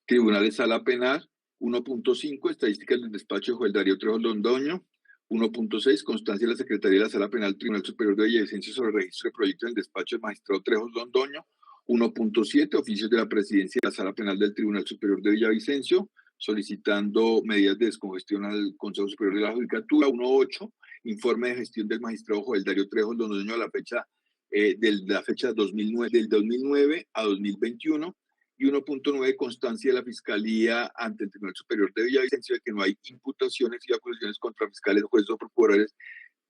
Tribunales Sala Penal, 1.5, estadísticas del despacho de Joel Darío Trejos Londoño, 1.6, constancia de la Secretaría de la Sala Penal Tribunal Superior de Villavicencio sobre registro de proyectos del despacho del magistrado Trejos Londoño, 1.7, oficios de la Presidencia de la Sala Penal del Tribunal Superior de Villavicencio, solicitando medidas de descongestión al Consejo Superior de la Judicatura, 1.8, informe de gestión del magistrado Joel Darío Trejos Londoño a la fecha del 2009 a 2021, y 1.9, constancia de la Fiscalía ante el Tribunal Superior de Villavicencio de que no hay imputaciones y acusaciones contra fiscales, jueces o procuradores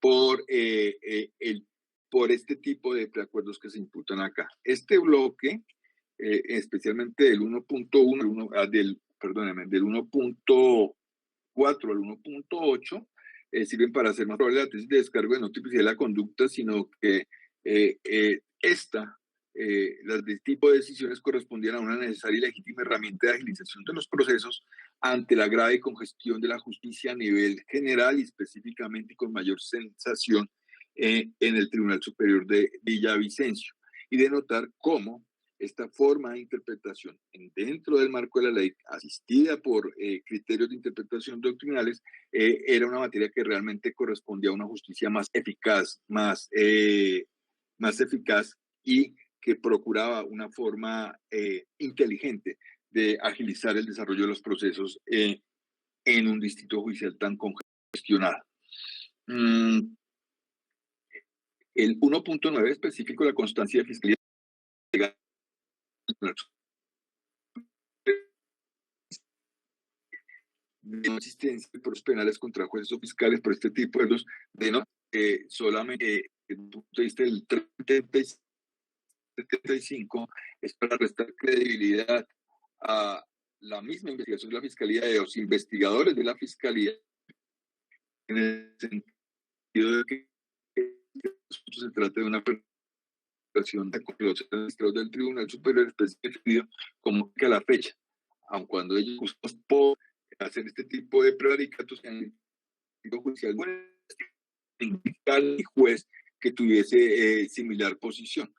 por este tipo de preacuerdos que se imputan acá. Este bloque, especialmente del 1.1, del 1.4 al 1.8, sirven para hacer más probable la tesis de descargo de no tipicidad de la conducta, sino que las de tipo de decisiones correspondían a una necesaria y legítima herramienta de agilización de los procesos ante la grave congestión de la justicia a nivel general y específicamente con mayor sensación en el Tribunal Superior de Villavicencio, y de notar cómo esta forma de interpretación dentro del marco de la ley, asistida por criterios de interpretación doctrinales, era una materia que realmente correspondía a una justicia más eficaz, más eficaz, y que procuraba una forma inteligente de agilizar el desarrollo de los procesos en un distrito judicial tan congestionado. El 1.9 específico, la constancia de fiscalía de no existencia de procesos penales contra jueces o fiscales por este tipo de los de no solamente desde el punto de vista del 75 es para restar credibilidad a la misma investigación de la Fiscalía, de los investigadores de la Fiscalía, en el sentido de que se trata de una operación de los magistrados del Tribunal Superior específico, como que a la fecha, aun cuando ellos por hacer este tipo de prevaricatos en el judicial, y juez que tuviese similar posición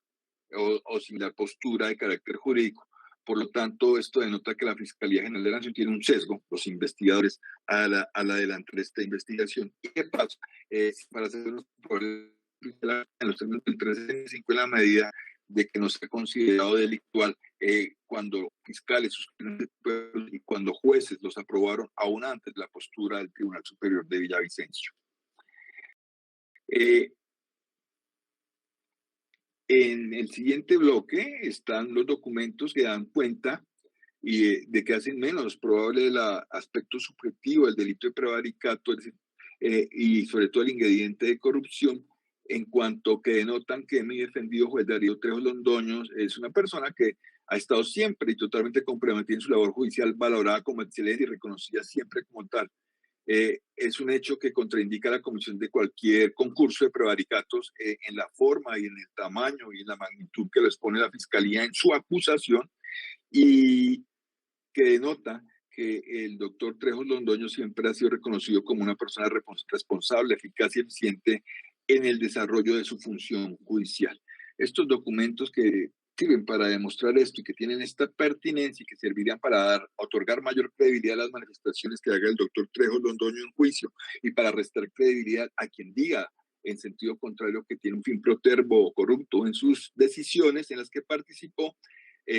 o similar postura de carácter jurídico. Por lo tanto, esto denota que la Fiscalía General de la Nación tiene un sesgo, los investigadores, al adelantar esta investigación. ¿Y qué pasa? Para hacer unos problemas en los términos del 365, en la medida de que no sea considerado delictual cuando fiscales y cuando jueces los aprobaron aún antes de la postura del Tribunal Superior de Villavicencio. En el siguiente bloque están los documentos que dan cuenta de que hacen menos probable el aspecto subjetivo del delito de prevaricato, y sobre todo el ingrediente de corrupción, en cuanto que denotan que mi defendido Joel Darío Trejos Londoño es una persona que ha estado siempre y totalmente comprometida en su labor judicial, valorada como excelente y reconocida siempre como tal. Es un hecho que contraindica la comisión de cualquier concurso de prevaricatos en la forma y en el tamaño y en la magnitud que lo expone la Fiscalía en su acusación, y que denota que el doctor Trejos Londoño siempre ha sido reconocido como una persona responsable, eficaz y eficiente en el desarrollo de su función judicial. Estos documentos que sirven para demostrar esto y que tienen esta pertinencia y que servirían para otorgar mayor credibilidad a las manifestaciones que haga el doctor Trejos Londoño en juicio y para restar credibilidad a quien diga en sentido contrario que tiene un fin protervo o corrupto en sus decisiones en las que participó,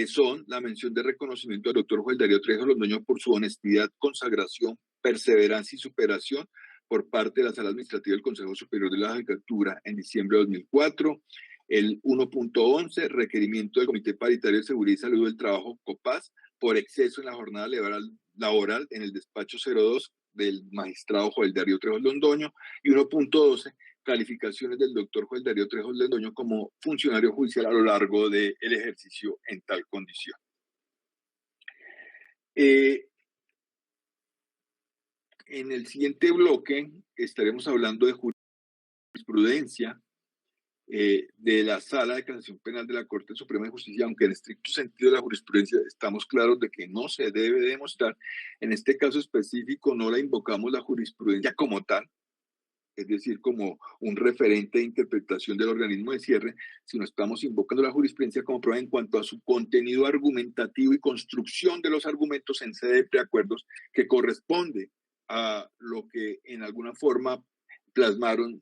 son la mención de reconocimiento al doctor Joel Darío Trejos Londoño por su honestidad, consagración, perseverancia y superación por parte de la Sala Administrativa del Consejo Superior de la Judicatura en diciembre de 2004, el 1.11, requerimiento del Comité Paritario de Seguridad y Salud del Trabajo, COPAS, por exceso en la jornada laboral en el despacho 02 del magistrado Joel Darío Trejos Londoño, y 1.12, calificaciones del doctor Joel Darío Trejos Londoño como funcionario judicial a lo largo del ejercicio en tal condición. En el siguiente bloque estaremos hablando de jurisprudencia de la Sala de Casación Penal de la Corte Suprema de Justicia, aunque en estricto sentido de la jurisprudencia estamos claros de que no se debe demostrar. En este caso específico no la invocamos la jurisprudencia como tal, es decir, como un referente de interpretación del organismo de cierre, sino estamos invocando la jurisprudencia como prueba en cuanto a su contenido argumentativo y construcción de los argumentos en sede de preacuerdos, que corresponde a lo que en alguna forma plasmaron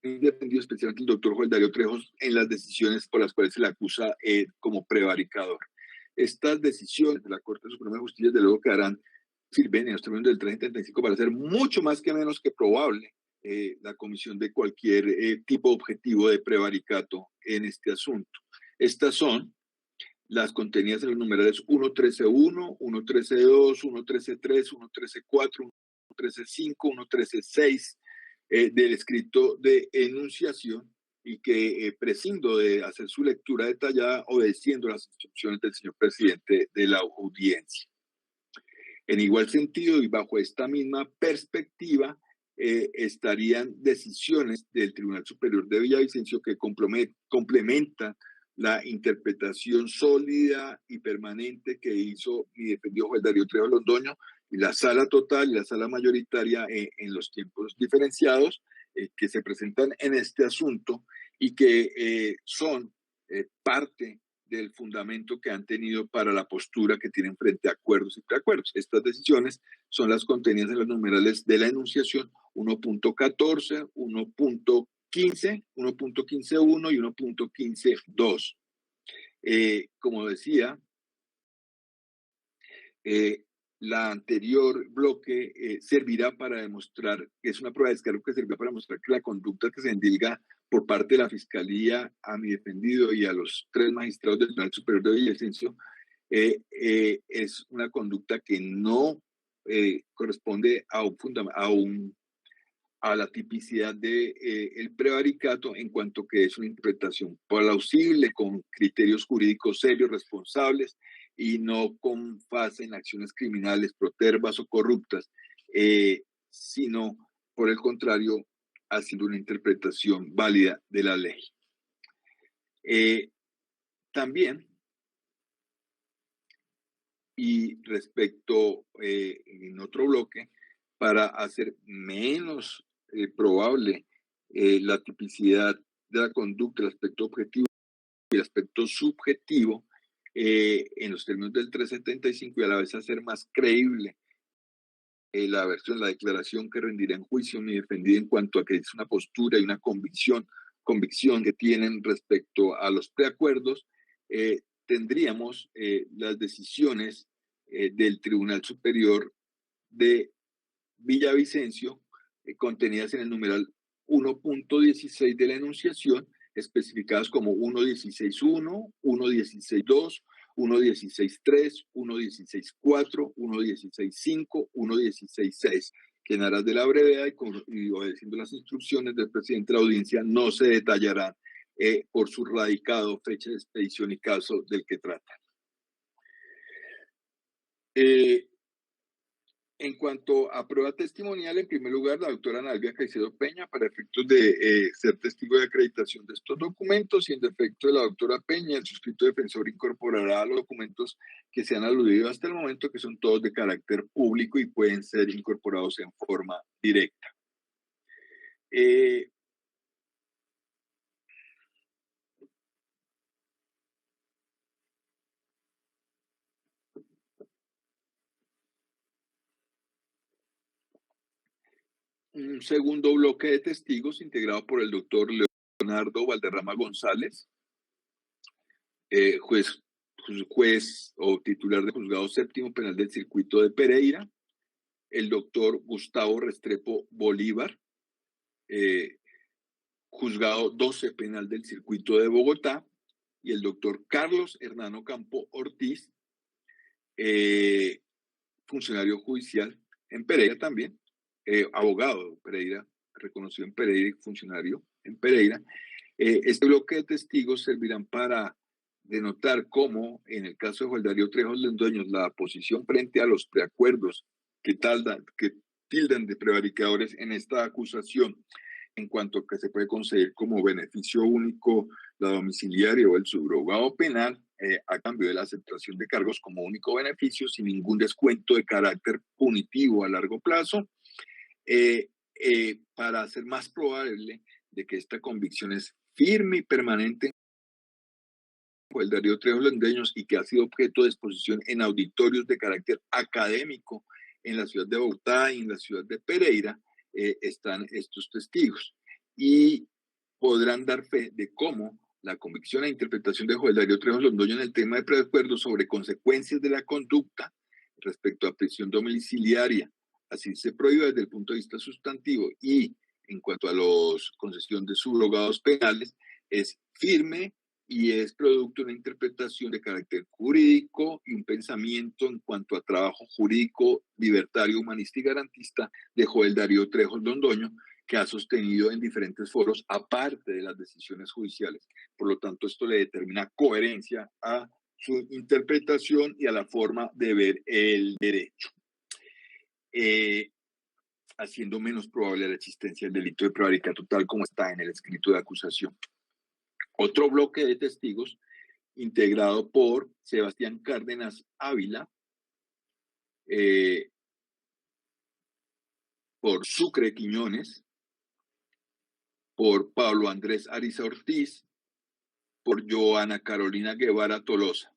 defendido especialmente el doctor Joel Darío Trejos en las decisiones por las cuales se le acusa como prevaricador. Estas decisiones de la Corte Suprema de Justicia, de luego, sirven en los términos del 375 para hacer mucho más que menos que probable la comisión de cualquier tipo de objetivo de prevaricato en este asunto. Estas son las contenidas en los numerales 1.13.1, 1.13.2, 1.13.3, 1.13.4, 1.13.5, 1.13.6 del escrito de enunciación, y que prescindo de hacer su lectura detallada obedeciendo las instrucciones del señor presidente de la audiencia. En igual sentido y bajo esta misma perspectiva, estarían decisiones del Tribunal Superior de Villavicencio que complementan la interpretación sólida y permanente que hizo mi defendido Joel Darío Trejos Londoño, y la sala total y la sala mayoritaria en los tiempos diferenciados que se presentan en este asunto, y que son parte del fundamento que han tenido para la postura que tienen frente a acuerdos y preacuerdos. Estas decisiones son las contenidas en los numerales de la enunciación 1.14, 1.15, 1.15.1 y 1.15.2. Como decía, la anterior bloque servirá para demostrar, que es una prueba de descargo que servirá para demostrar que la conducta que se endilga por parte de la Fiscalía a mi defendido y a los 3 magistrados del Tribunal Superior de Villavicencio es una conducta que no corresponde a la tipicidad de el prevaricato, en cuanto que es una interpretación plausible, con criterios jurídicos serios, responsables, y no con base en acciones criminales, protervas o corruptas, sino, por el contrario, haciendo una interpretación válida de la ley. También, y respecto en otro bloque, para hacer menos probable la tipicidad de la conducta, el aspecto objetivo y el aspecto subjetivo, en los términos del 375, y a la vez hacer más creíble la versión, la declaración que rendirá en juicio mi defendido en cuanto a que es una postura y una convicción que tienen respecto a los preacuerdos, tendríamos las decisiones del Tribunal Superior de Villavicencio contenidas en el numeral 1.16 de la enunciación, especificadas como 1.16.1, 1.16.2, 1.16.3, 1.16.4, 1.16.5, 1.16.6, que en aras de la brevedad y obedeciendo las instrucciones del presidente de la audiencia no se detallarán por su radicado, fecha de expedición y caso del que tratan. En cuanto a prueba testimonial, en primer lugar, la doctora Nalvia Caicedo Peña, para efectos de ser testigo de acreditación de estos documentos, y en defecto de la doctora Peña, el suscrito defensor incorporará los documentos que se han aludido hasta el momento, que son todos de carácter público y pueden ser incorporados en forma directa. Un segundo bloque de testigos integrado por el doctor Leonardo Valderrama González, juez o titular de Juzgado Séptimo Penal del Circuito de Pereira, el doctor Gustavo Restrepo Bolívar, Juzgado 12 Penal del Circuito de Bogotá, y el doctor Carlos Hernano Campo Ortiz, funcionario judicial en Pereira también, abogado de Pereira, reconocido en Pereira y funcionario en Pereira. Este bloque de testigos servirán para denotar cómo, en el caso de Joel Darío Trejos Londoño, la posición frente a los preacuerdos que tildan de prevaricadores en esta acusación, en cuanto a que se puede conceder como beneficio único la domiciliaria o el subrogado penal, a cambio de la aceptación de cargos como único beneficio, sin ningún descuento de carácter punitivo a largo plazo, para hacer más probable de que esta convicción es firme y permanente Joel Darío Trejos Londoño y que ha sido objeto de exposición en auditorios de carácter académico en la ciudad de Bogotá y en la ciudad de Pereira, están estos testigos. Y podrán dar fe de cómo la convicción e interpretación de Joel Darío Trejos Londoño en el tema de preacuerdos sobre consecuencias de la conducta respecto a prisión domiciliaria, así se prohíbe desde el punto de vista sustantivo y en cuanto a la concesión de subrogados penales, es firme y es producto de una interpretación de carácter jurídico y un pensamiento en cuanto a trabajo jurídico, libertario, humanista y garantista de Joel Darío Trejos Londoño, que ha sostenido en diferentes foros, aparte de las decisiones judiciales. Por lo tanto, esto le determina coherencia a su interpretación y a la forma de ver el derecho, haciendo menos probable la existencia del delito de prevaricato tal como está en el escrito de acusación. Otro bloque de testigos integrado por Sebastián Cárdenas Ávila, por Sucre Quiñones, por Pablo Andrés Ariza Ortiz, por Joana Carolina Guevara Tolosa.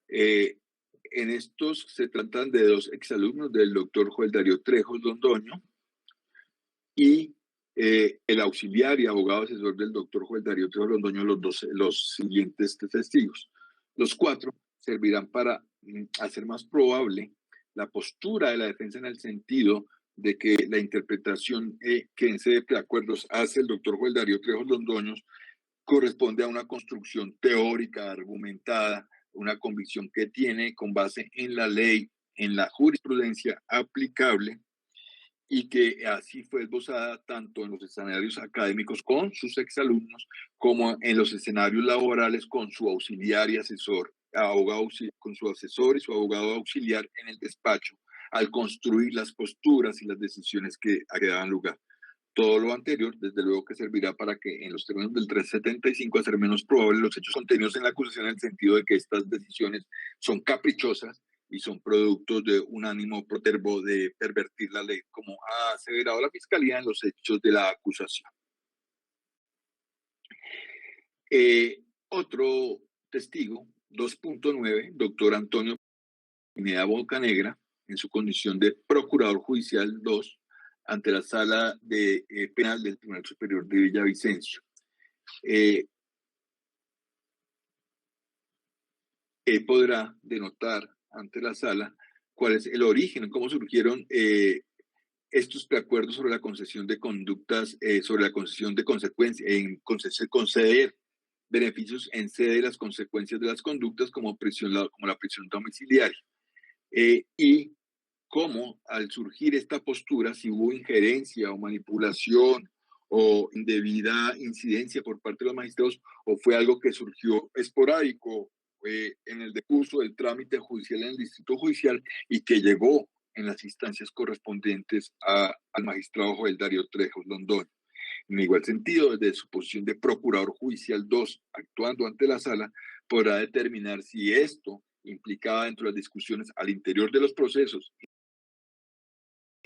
En estos se tratan de dos exalumnos del doctor Joel Darío Trejos Londoño y el auxiliar y abogado asesor del doctor Joel Darío Trejos Londoño, los siguientes testigos. Los cuatro servirán para hacer más probable la postura de la defensa en el sentido de que la interpretación que en sede de preacuerdos hace el doctor Joel Darío Trejos Londoño corresponde a una construcción teórica, argumentada, una convicción que tiene con base en la ley, en la jurisprudencia aplicable, y que así fue esbozada tanto en los escenarios académicos con sus exalumnos, como en los escenarios laborales con su auxiliar y asesor, con su asesor y su abogado auxiliar en el despacho, al construir las posturas y las decisiones que daban lugar. Todo lo anterior, desde luego que servirá para que en los términos del 375 hacer menos probable los hechos contenidos en la acusación en el sentido de que estas decisiones son caprichosas y son productos de un ánimo protervo de pervertir la ley, como ha aseverado la Fiscalía en los hechos de la acusación. Otro testigo, 2.9, doctor Antonio Pineda Bocanegra, en su condición de Procurador Judicial 2, ante la Sala de Penal del Tribunal Superior de Villavicencio. Podrá denotar ante la Sala cuál es el origen, cómo surgieron estos preacuerdos sobre la concesión de conductas, sobre la concesión de consecuencias, en conceder beneficios en sede de las consecuencias de las conductas como la prisión domiciliaria. Y cómo al surgir esta postura, si hubo injerencia o manipulación o indebida incidencia por parte de los magistrados, o fue algo que surgió esporádico en el decurso del trámite judicial en el distrito judicial y que llegó en las instancias correspondientes al magistrado Joel Darío Trejos Londoño. En igual sentido, desde su posición de Procurador Judicial 2, actuando ante la Sala, podrá determinar si esto implicaba dentro de las discusiones al interior de los procesos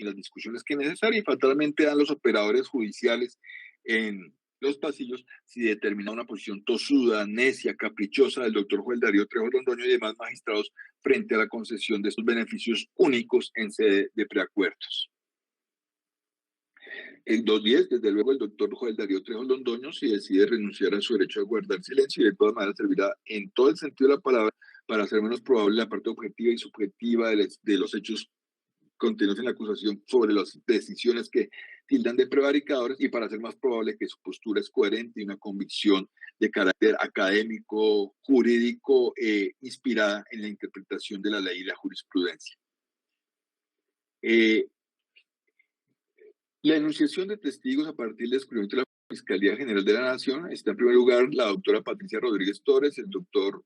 y las discusiones que es necesaria, y fatalmente dan los operadores judiciales en los pasillos si determina una posición tosuda, necia, caprichosa del doctor Joel Darío Trejos Londoño y demás magistrados frente a la concesión de estos beneficios únicos en sede de preacuerdos. En 2.10, desde luego, el doctor Joel Darío Trejos Londoño, si decide renunciar a su derecho a guardar silencio, y de todas maneras servirá en todo el sentido de la palabra para hacer menos probable la parte objetiva y subjetiva de los hechos contenidos en la acusación sobre las decisiones que tildan de prevaricadores y para hacer más probable que su postura es coherente y una convicción de carácter académico, jurídico, inspirada en la interpretación de la ley y la jurisprudencia. La enunciación de testigos a partir del descubrimiento de la Fiscalía General de la Nación está en primer lugar la doctora Patricia Rodríguez Torres, el doctor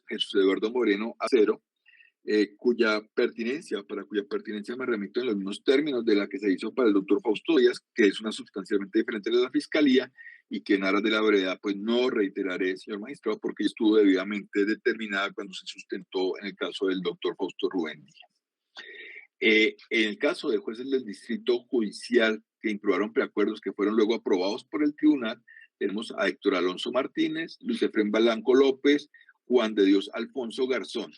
Jesús Eduardo Moreno Acero, cuya pertinencia me remito en los mismos términos de la que se hizo para el doctor Fausto Díaz, que es una sustancialmente diferente de la Fiscalía y que en aras de la brevedad pues no reiteraré, señor magistrado, porque estuvo debidamente determinada cuando se sustentó en el caso del doctor Fausto Rubén Díaz. En el caso de jueces del Distrito Judicial que improbaron preacuerdos que fueron luego aprobados por el tribunal, tenemos a Héctor Alonso Martínez, Luis Efrén Balanco López, Juan de Dios Alfonso Garzón.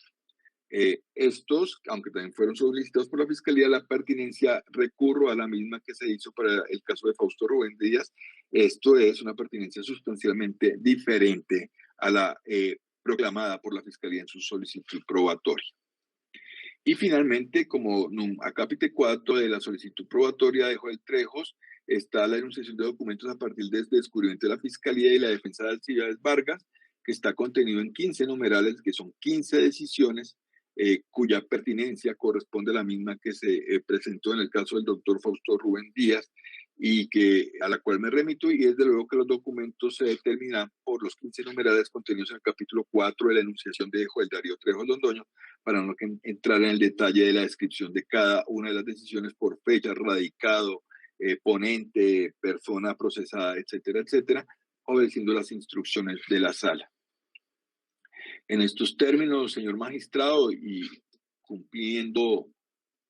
Estos, aunque también fueron solicitados por la Fiscalía, la pertinencia recurro a la misma que se hizo para el caso de Fausto Rubén Díaz. Esto es una pertinencia sustancialmente diferente a la proclamada por la Fiscalía en su solicitud probatoria. Y finalmente, como acápite 4 de la solicitud probatoria de Joel Trejos, está la enunciación de documentos a partir de este descubrimiento de la Fiscalía y la defensa de Alcibiades Vargas, que está contenido en 15 numerales, que son 15 decisiones, cuya pertinencia corresponde a la misma que se presentó en el caso del doctor Fausto Rubén Díaz, y a la cual me remito, y es de luego que los documentos se determinan por los 15 numerales contenidos en el capítulo 4 de la enunciación de Joel Darío Trejos Londoño, para no entrar en el detalle de la descripción de cada una de las decisiones por fecha, radicado, ponente, persona procesada, etcétera, etcétera, obedeciendo las instrucciones de la sala. En estos términos, señor magistrado, y cumpliendo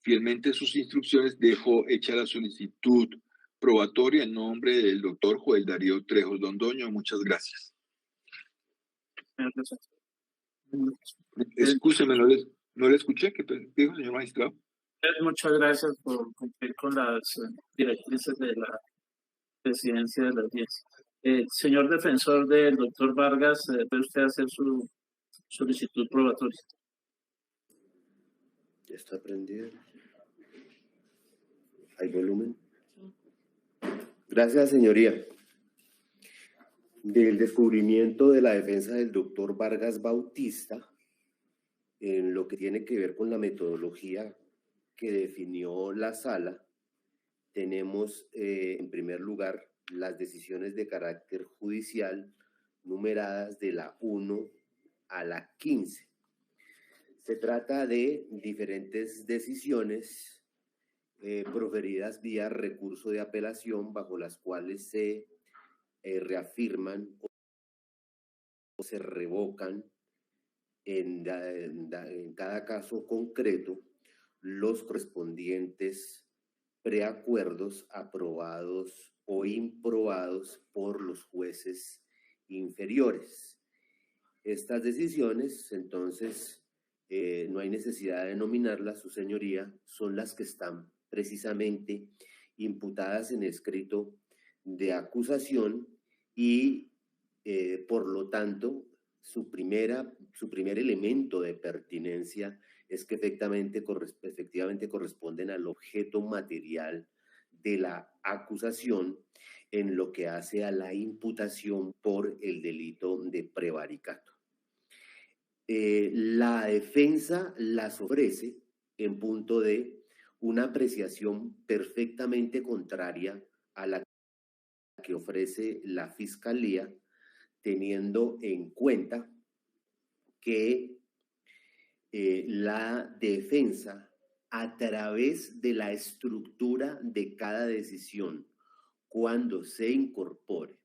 fielmente sus instrucciones, dejo hecha la solicitud probatoria en nombre del doctor Joel Darío Trejos Londoño. Muchas gracias. Escúcheme, no le escuché. ¿Qué dijo, señor magistrado? Muchas gracias por cumplir con las directrices de la presidencia de la audiencia. Señor defensor del doctor Vargas, ¿puede usted hacer su solicitud probatoria? ¿Ya está prendido? ¿Hay volumen? Gracias, señoría. Del descubrimiento de la defensa del doctor Vargas Bautista, en lo que tiene que ver con la metodología que definió la sala, tenemos en primer lugar las decisiones de carácter judicial numeradas de la 1 a la 15. Se trata de diferentes decisiones proferidas vía recurso de apelación, bajo las cuales se reafirman o se revocan en cada caso concreto los correspondientes preacuerdos aprobados o improbados por los jueces inferiores. Estas decisiones, entonces, no hay necesidad de nominarlas, su señoría, son las que están precisamente imputadas en escrito de acusación y, por lo tanto, su primer elemento de pertinencia es que efectivamente corresponden al objeto material de la acusación en lo que hace a la imputación por el delito de prevaricato. La defensa las ofrece en punto de una apreciación perfectamente contraria a la que ofrece la Fiscalía, teniendo en cuenta que la defensa, a través de la estructura de cada decisión, cuando se incorpore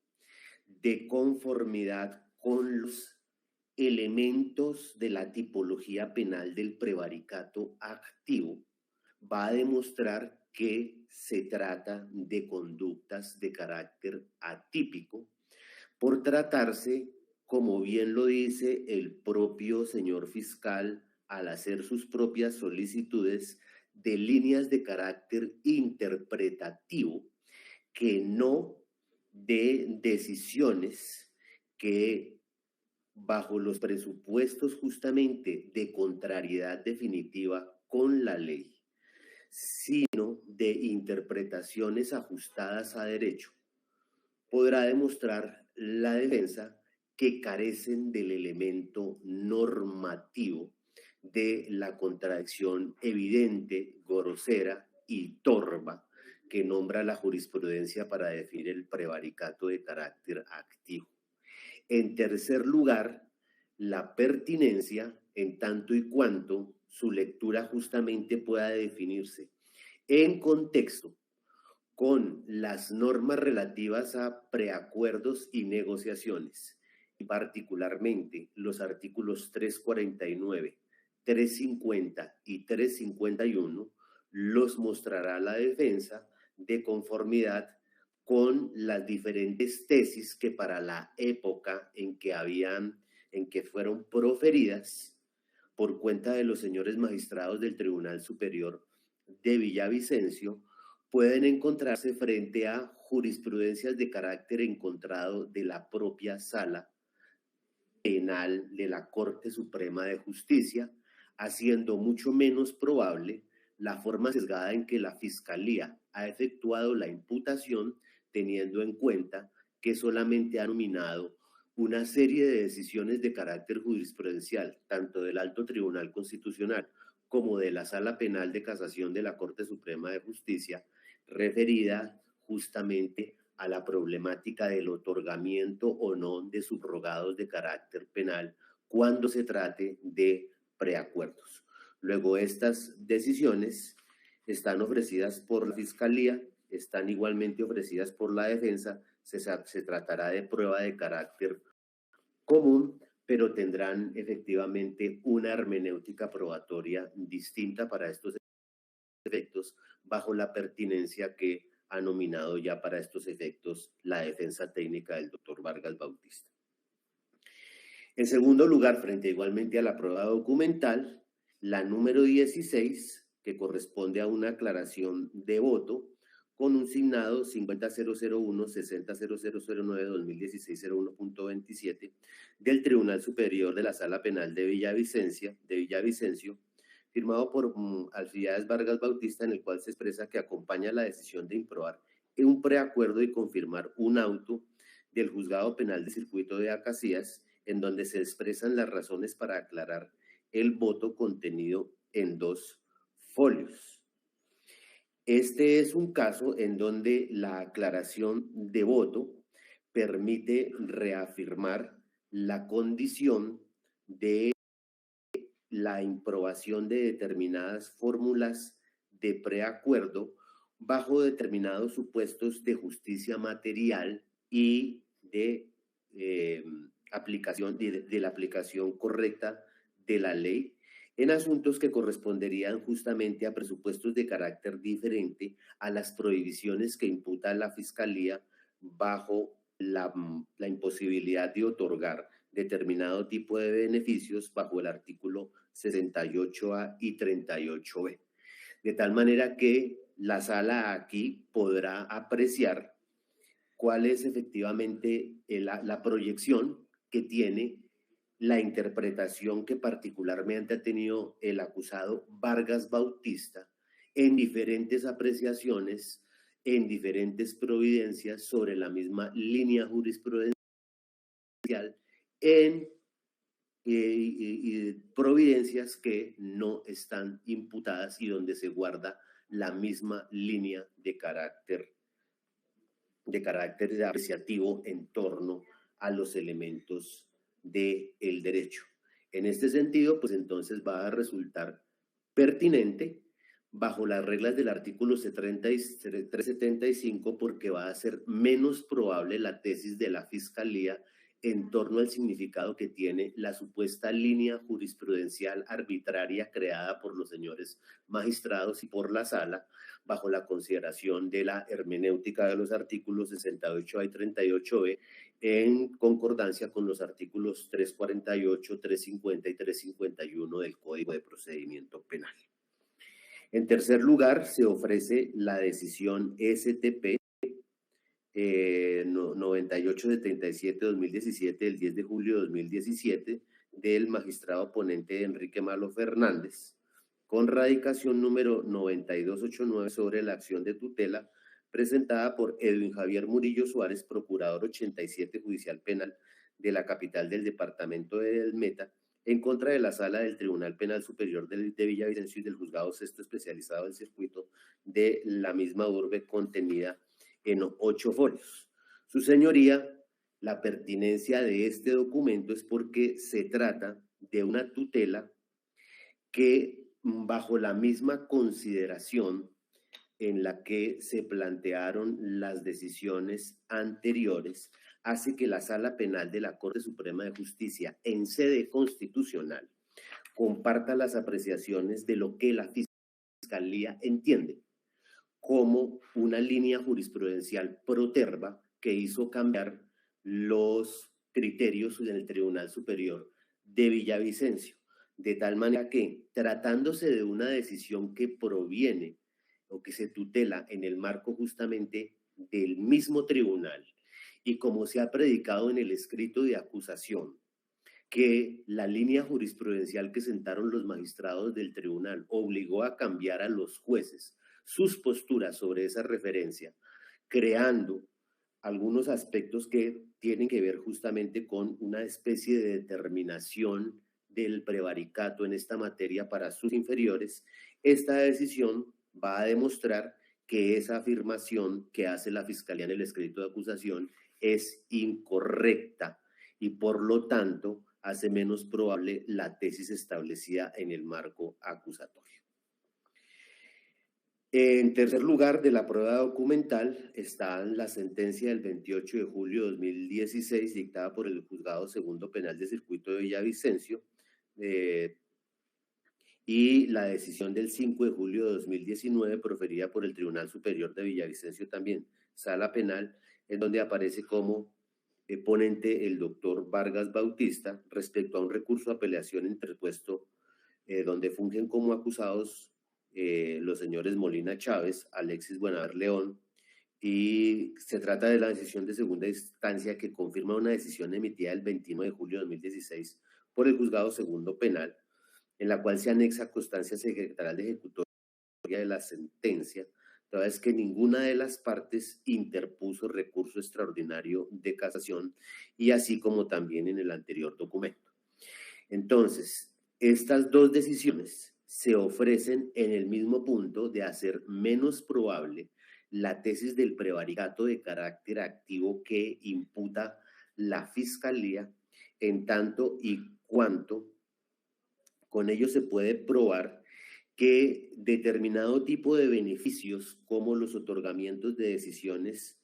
de conformidad con los elementos de la tipología penal del prevaricato activo, va a demostrar que se trata de conductas de carácter atípico, por tratarse, como bien lo dice el propio señor fiscal al hacer sus propias solicitudes, de líneas de carácter interpretativo, que no de decisiones que, bajo los presupuestos justamente de contrariedad definitiva con la ley, sino de interpretaciones ajustadas a derecho, podrá demostrar la defensa que carecen del elemento normativo de la contradicción evidente, grosera y torva que nombra la jurisprudencia para definir el prevaricato de carácter activo. En tercer lugar, la pertinencia, en tanto y cuanto su lectura justamente pueda definirse en contexto con las normas relativas a preacuerdos y negociaciones, y particularmente los artículos 349, 350 y 351, los mostrará la defensa de conformidad con las diferentes tesis que para la época en que fueron proferidas por cuenta de los señores magistrados del Tribunal Superior de Villavicencio, pueden encontrarse frente a jurisprudencias de carácter encontrado de la propia Sala Penal de la Corte Suprema de Justicia, haciendo mucho menos probable la forma sesgada en que la Fiscalía ha efectuado la imputación, teniendo en cuenta que solamente ha nominado una serie de decisiones de carácter jurisprudencial, tanto del Alto Tribunal Constitucional como de la Sala Penal de Casación de la Corte Suprema de Justicia, referida justamente a la problemática del otorgamiento o no de subrogados de carácter penal cuando se trate de preacuerdos. Luego, estas decisiones están ofrecidas por la Fiscalía, están igualmente ofrecidas por la defensa, se tratará de prueba de carácter común, pero tendrán efectivamente una hermenéutica probatoria distinta para estos efectos, bajo la pertinencia que ha nominado ya para estos efectos la defensa técnica del doctor Vargas Bautista. En segundo lugar, frente igualmente a la prueba documental, la número 16, que corresponde a una aclaración de voto, con un signado 50009-2016-01.27 del Tribunal Superior de la Sala Penal de Villavicencio, firmado por Alcibiades Vargas Bautista, en el cual se expresa que acompaña la decisión de improbar un preacuerdo y confirmar un auto del Juzgado Penal de Circuito de Acacías, en donde se expresan las razones para aclarar el voto contenido en 2 folios. Este es un caso en donde la aclaración de voto permite reafirmar la condición de la improbación de determinadas fórmulas de preacuerdo bajo determinados supuestos de justicia material y de la aplicación correcta de la ley en asuntos que corresponderían justamente a presupuestos de carácter diferente a las prohibiciones que imputa la Fiscalía bajo la imposibilidad de otorgar determinado tipo de beneficios bajo el artículo 68A y 38B. De tal manera que la sala aquí podrá apreciar cuál es efectivamente la proyección que tiene la interpretación que particularmente ha tenido el acusado Vargas Bautista en diferentes apreciaciones, en diferentes providencias sobre la misma línea jurisprudencial, en providencias que no están imputadas y donde se guarda la misma línea de carácter apreciativo en torno a los elementos del derecho. En este sentido, pues entonces va a resultar pertinente bajo las reglas del artículo 375 porque va a ser menos probable la tesis de la Fiscalía en torno al significado que tiene la supuesta línea jurisprudencial arbitraria creada por los señores magistrados y por la sala, bajo la consideración de la hermenéutica de los artículos 68A y 38B, en concordancia con los artículos 348, 350 y 351 del Código de Procedimiento Penal. En tercer lugar, se ofrece la decisión STP 9877-2017 del 10 de julio de 2017 del magistrado ponente Enrique Malo Fernández, con radicación número 9289 sobre la acción de tutela presentada por Edwin Javier Murillo Suárez, procurador 87 judicial penal de la capital del departamento del Meta, en contra de la sala del Tribunal Penal Superior de Villavicencio y del Juzgado Sexto Especializado del Circuito de la misma urbe, contenida en 8 folios. Su señoría, la pertinencia de este documento es porque se trata de una tutela que, bajo la misma consideración en la que se plantearon las decisiones anteriores, hace que la Sala Penal de la Corte Suprema de Justicia en sede constitucional comparta las apreciaciones de lo que la Fiscalía entiende como una línea jurisprudencial proterva que hizo cambiar los criterios en el Tribunal Superior de Villavicencio, de tal manera que, tratándose de una decisión que proviene o que se tutela en el marco justamente del mismo tribunal, y como se ha predicado en el escrito de acusación, que la línea jurisprudencial que sentaron los magistrados del tribunal obligó a cambiar a los jueces sus posturas sobre esa referencia, creando algunos aspectos que tienen que ver justamente con una especie de determinación del prevaricato en esta materia para sus inferiores. Esta decisión va a demostrar que esa afirmación que hace la Fiscalía en el escrito de acusación es incorrecta y por lo tanto hace menos probable la tesis establecida en el marco acusatorio. En tercer lugar, de la prueba documental está la sentencia del 28 de julio de 2016 dictada por el Juzgado Segundo Penal de Circuito de Villavicencio y la decisión del 5 de julio de 2019 proferida por el Tribunal Superior de Villavicencio también, Sala Penal, en donde aparece como ponente el doctor Vargas Bautista respecto a un recurso de apelación interpuesto donde fungen como acusados los señores Molina Chávez, Alexis Buenaver León, y se trata de la decisión de segunda instancia que confirma una decisión emitida el 21 de julio de 2016 por el Juzgado Segundo Penal, en la cual se anexa constancia secretarial de ejecutoria de la sentencia, toda vez que ninguna de las partes interpuso recurso extraordinario de casación, y así como también en el anterior documento. Entonces, estas dos decisiones se ofrecen en el mismo punto de hacer menos probable la tesis del prevaricato de carácter activo que imputa la Fiscalía, en tanto y cuanto con ello se puede probar que determinado tipo de beneficios, como los otorgamientos de decisiones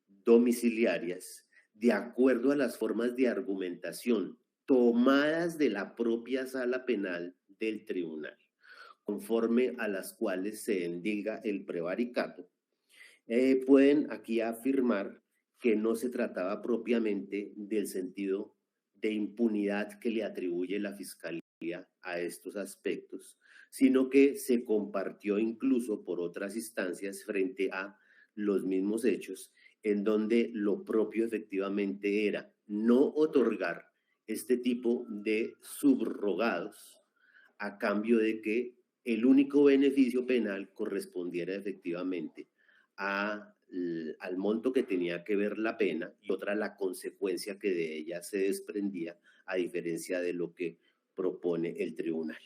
domiciliarias, de acuerdo a las formas de argumentación tomadas de la propia sala penal del tribunal, conforme a las cuales se endilga el prevaricato, pueden aquí afirmar que no se trataba propiamente del sentido de impunidad que le atribuye la Fiscalía a estos aspectos, sino que se compartió incluso por otras instancias frente a los mismos hechos, en donde lo propio efectivamente era no otorgar este tipo de subrogados a cambio de que el único beneficio penal correspondiera efectivamente al monto que tenía que ver la pena y otra la consecuencia que de ella se desprendía, a diferencia de lo que propone el tribunal.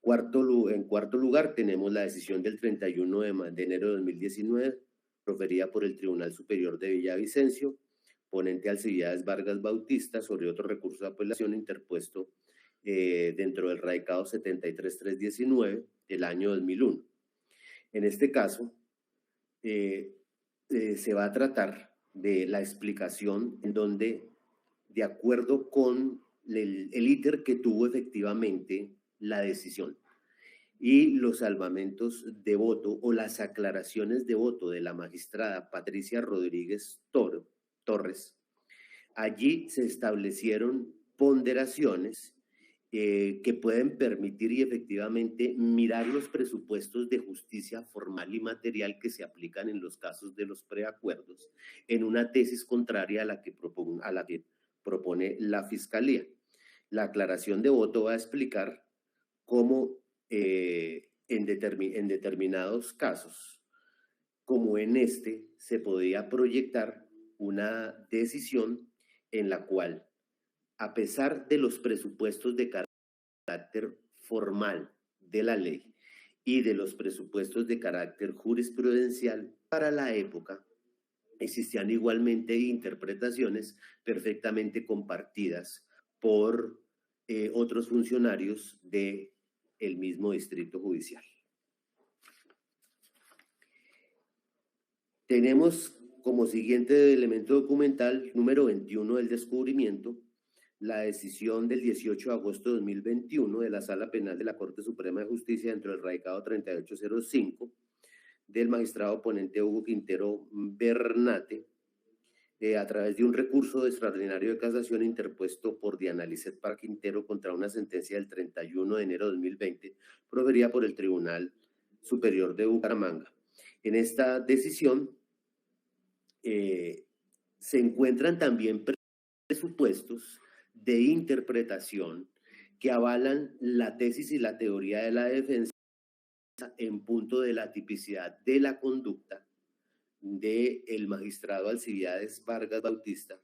En cuarto lugar, tenemos la decisión del 31 de enero de 2019, proferida por el Tribunal Superior de Villavicencio, ponente Alcibiades Vargas Bautista, sobre otro recurso de apelación interpuesto dentro del radicado 73319 del año 2001. En este caso, se va a tratar de la explicación en donde, de acuerdo con el íter que tuvo efectivamente la decisión y los salvamentos de voto o las aclaraciones de voto de la magistrada Patricia Rodríguez Torres, allí se establecieron ponderaciones que pueden permitir y efectivamente mirar los presupuestos de justicia formal y material que se aplican en los casos de los preacuerdos en una tesis contraria a la que propone la Fiscalía. La aclaración de voto va a explicar cómo en determinados casos, como en este, se podía proyectar una decisión en la cual, a pesar de los presupuestos de carácter formal de la ley y de los presupuestos de carácter jurisprudencial para la época, existían igualmente interpretaciones perfectamente compartidas por otros funcionarios del mismo distrito judicial. Tenemos como siguiente elemento documental número 21 del descubrimiento la decisión del 18 de agosto de 2021 de la Sala Penal de la Corte Suprema de Justicia dentro del radicado 3805 del magistrado ponente Hugo Quintero Bernate, a través de un recurso extraordinario de casación interpuesto por Diana Lizeth Parr Quintero contra una sentencia del 31 de enero de 2020, proferida por el Tribunal Superior de Bucaramanga. En esta decisión se encuentran también presupuestos de interpretación que avalan la tesis y la teoría de la defensa en punto de la tipicidad de la conducta del magistrado Alcibiades Vargas Bautista,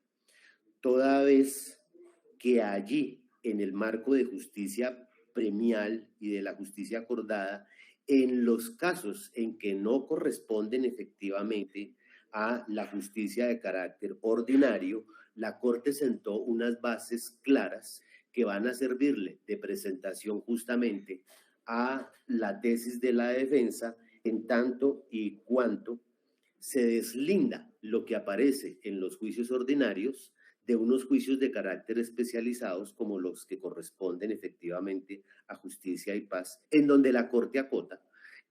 toda vez que allí, en el marco de justicia premial y de la justicia acordada, en los casos en que no corresponden efectivamente a la justicia de carácter ordinario, la Corte sentó unas bases claras que van a servirle de presentación justamente a la tesis de la defensa, en tanto y cuanto se deslinda lo que aparece en los juicios ordinarios de unos juicios de carácter especializados como los que corresponden efectivamente a justicia y paz, en donde la Corte acota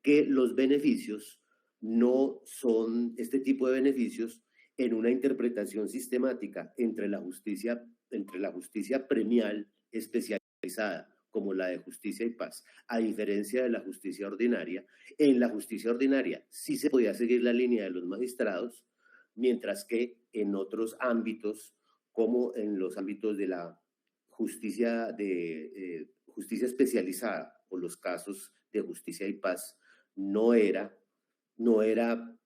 que los beneficios no son este tipo de beneficios en una interpretación sistemática entre la justicia premial especializada como la de justicia y paz, a diferencia de la justicia ordinaria. En la justicia ordinaria sí se podía seguir la línea de los magistrados, mientras que en otros ámbitos, como en los ámbitos de la justicia justicia especializada o los casos de justicia y paz, no era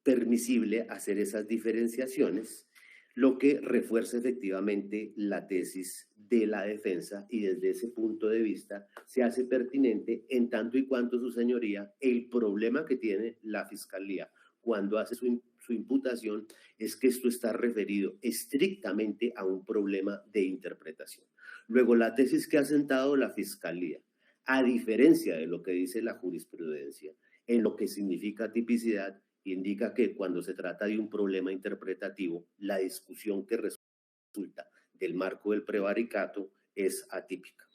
permisible hacer esas diferenciaciones, lo que refuerza efectivamente la tesis de la defensa, y desde ese punto de vista se hace pertinente en tanto y cuanto, su señoría, el problema que tiene la Fiscalía cuando hace su imputación es que esto está referido estrictamente a un problema de interpretación. Luego, la tesis que ha sentado la Fiscalía, a diferencia de lo que dice la jurisprudencia, en lo que significa tipicidad, indica que cuando se trata de un problema interpretativo, la discusión que resulta del marco del prevaricato es atípica.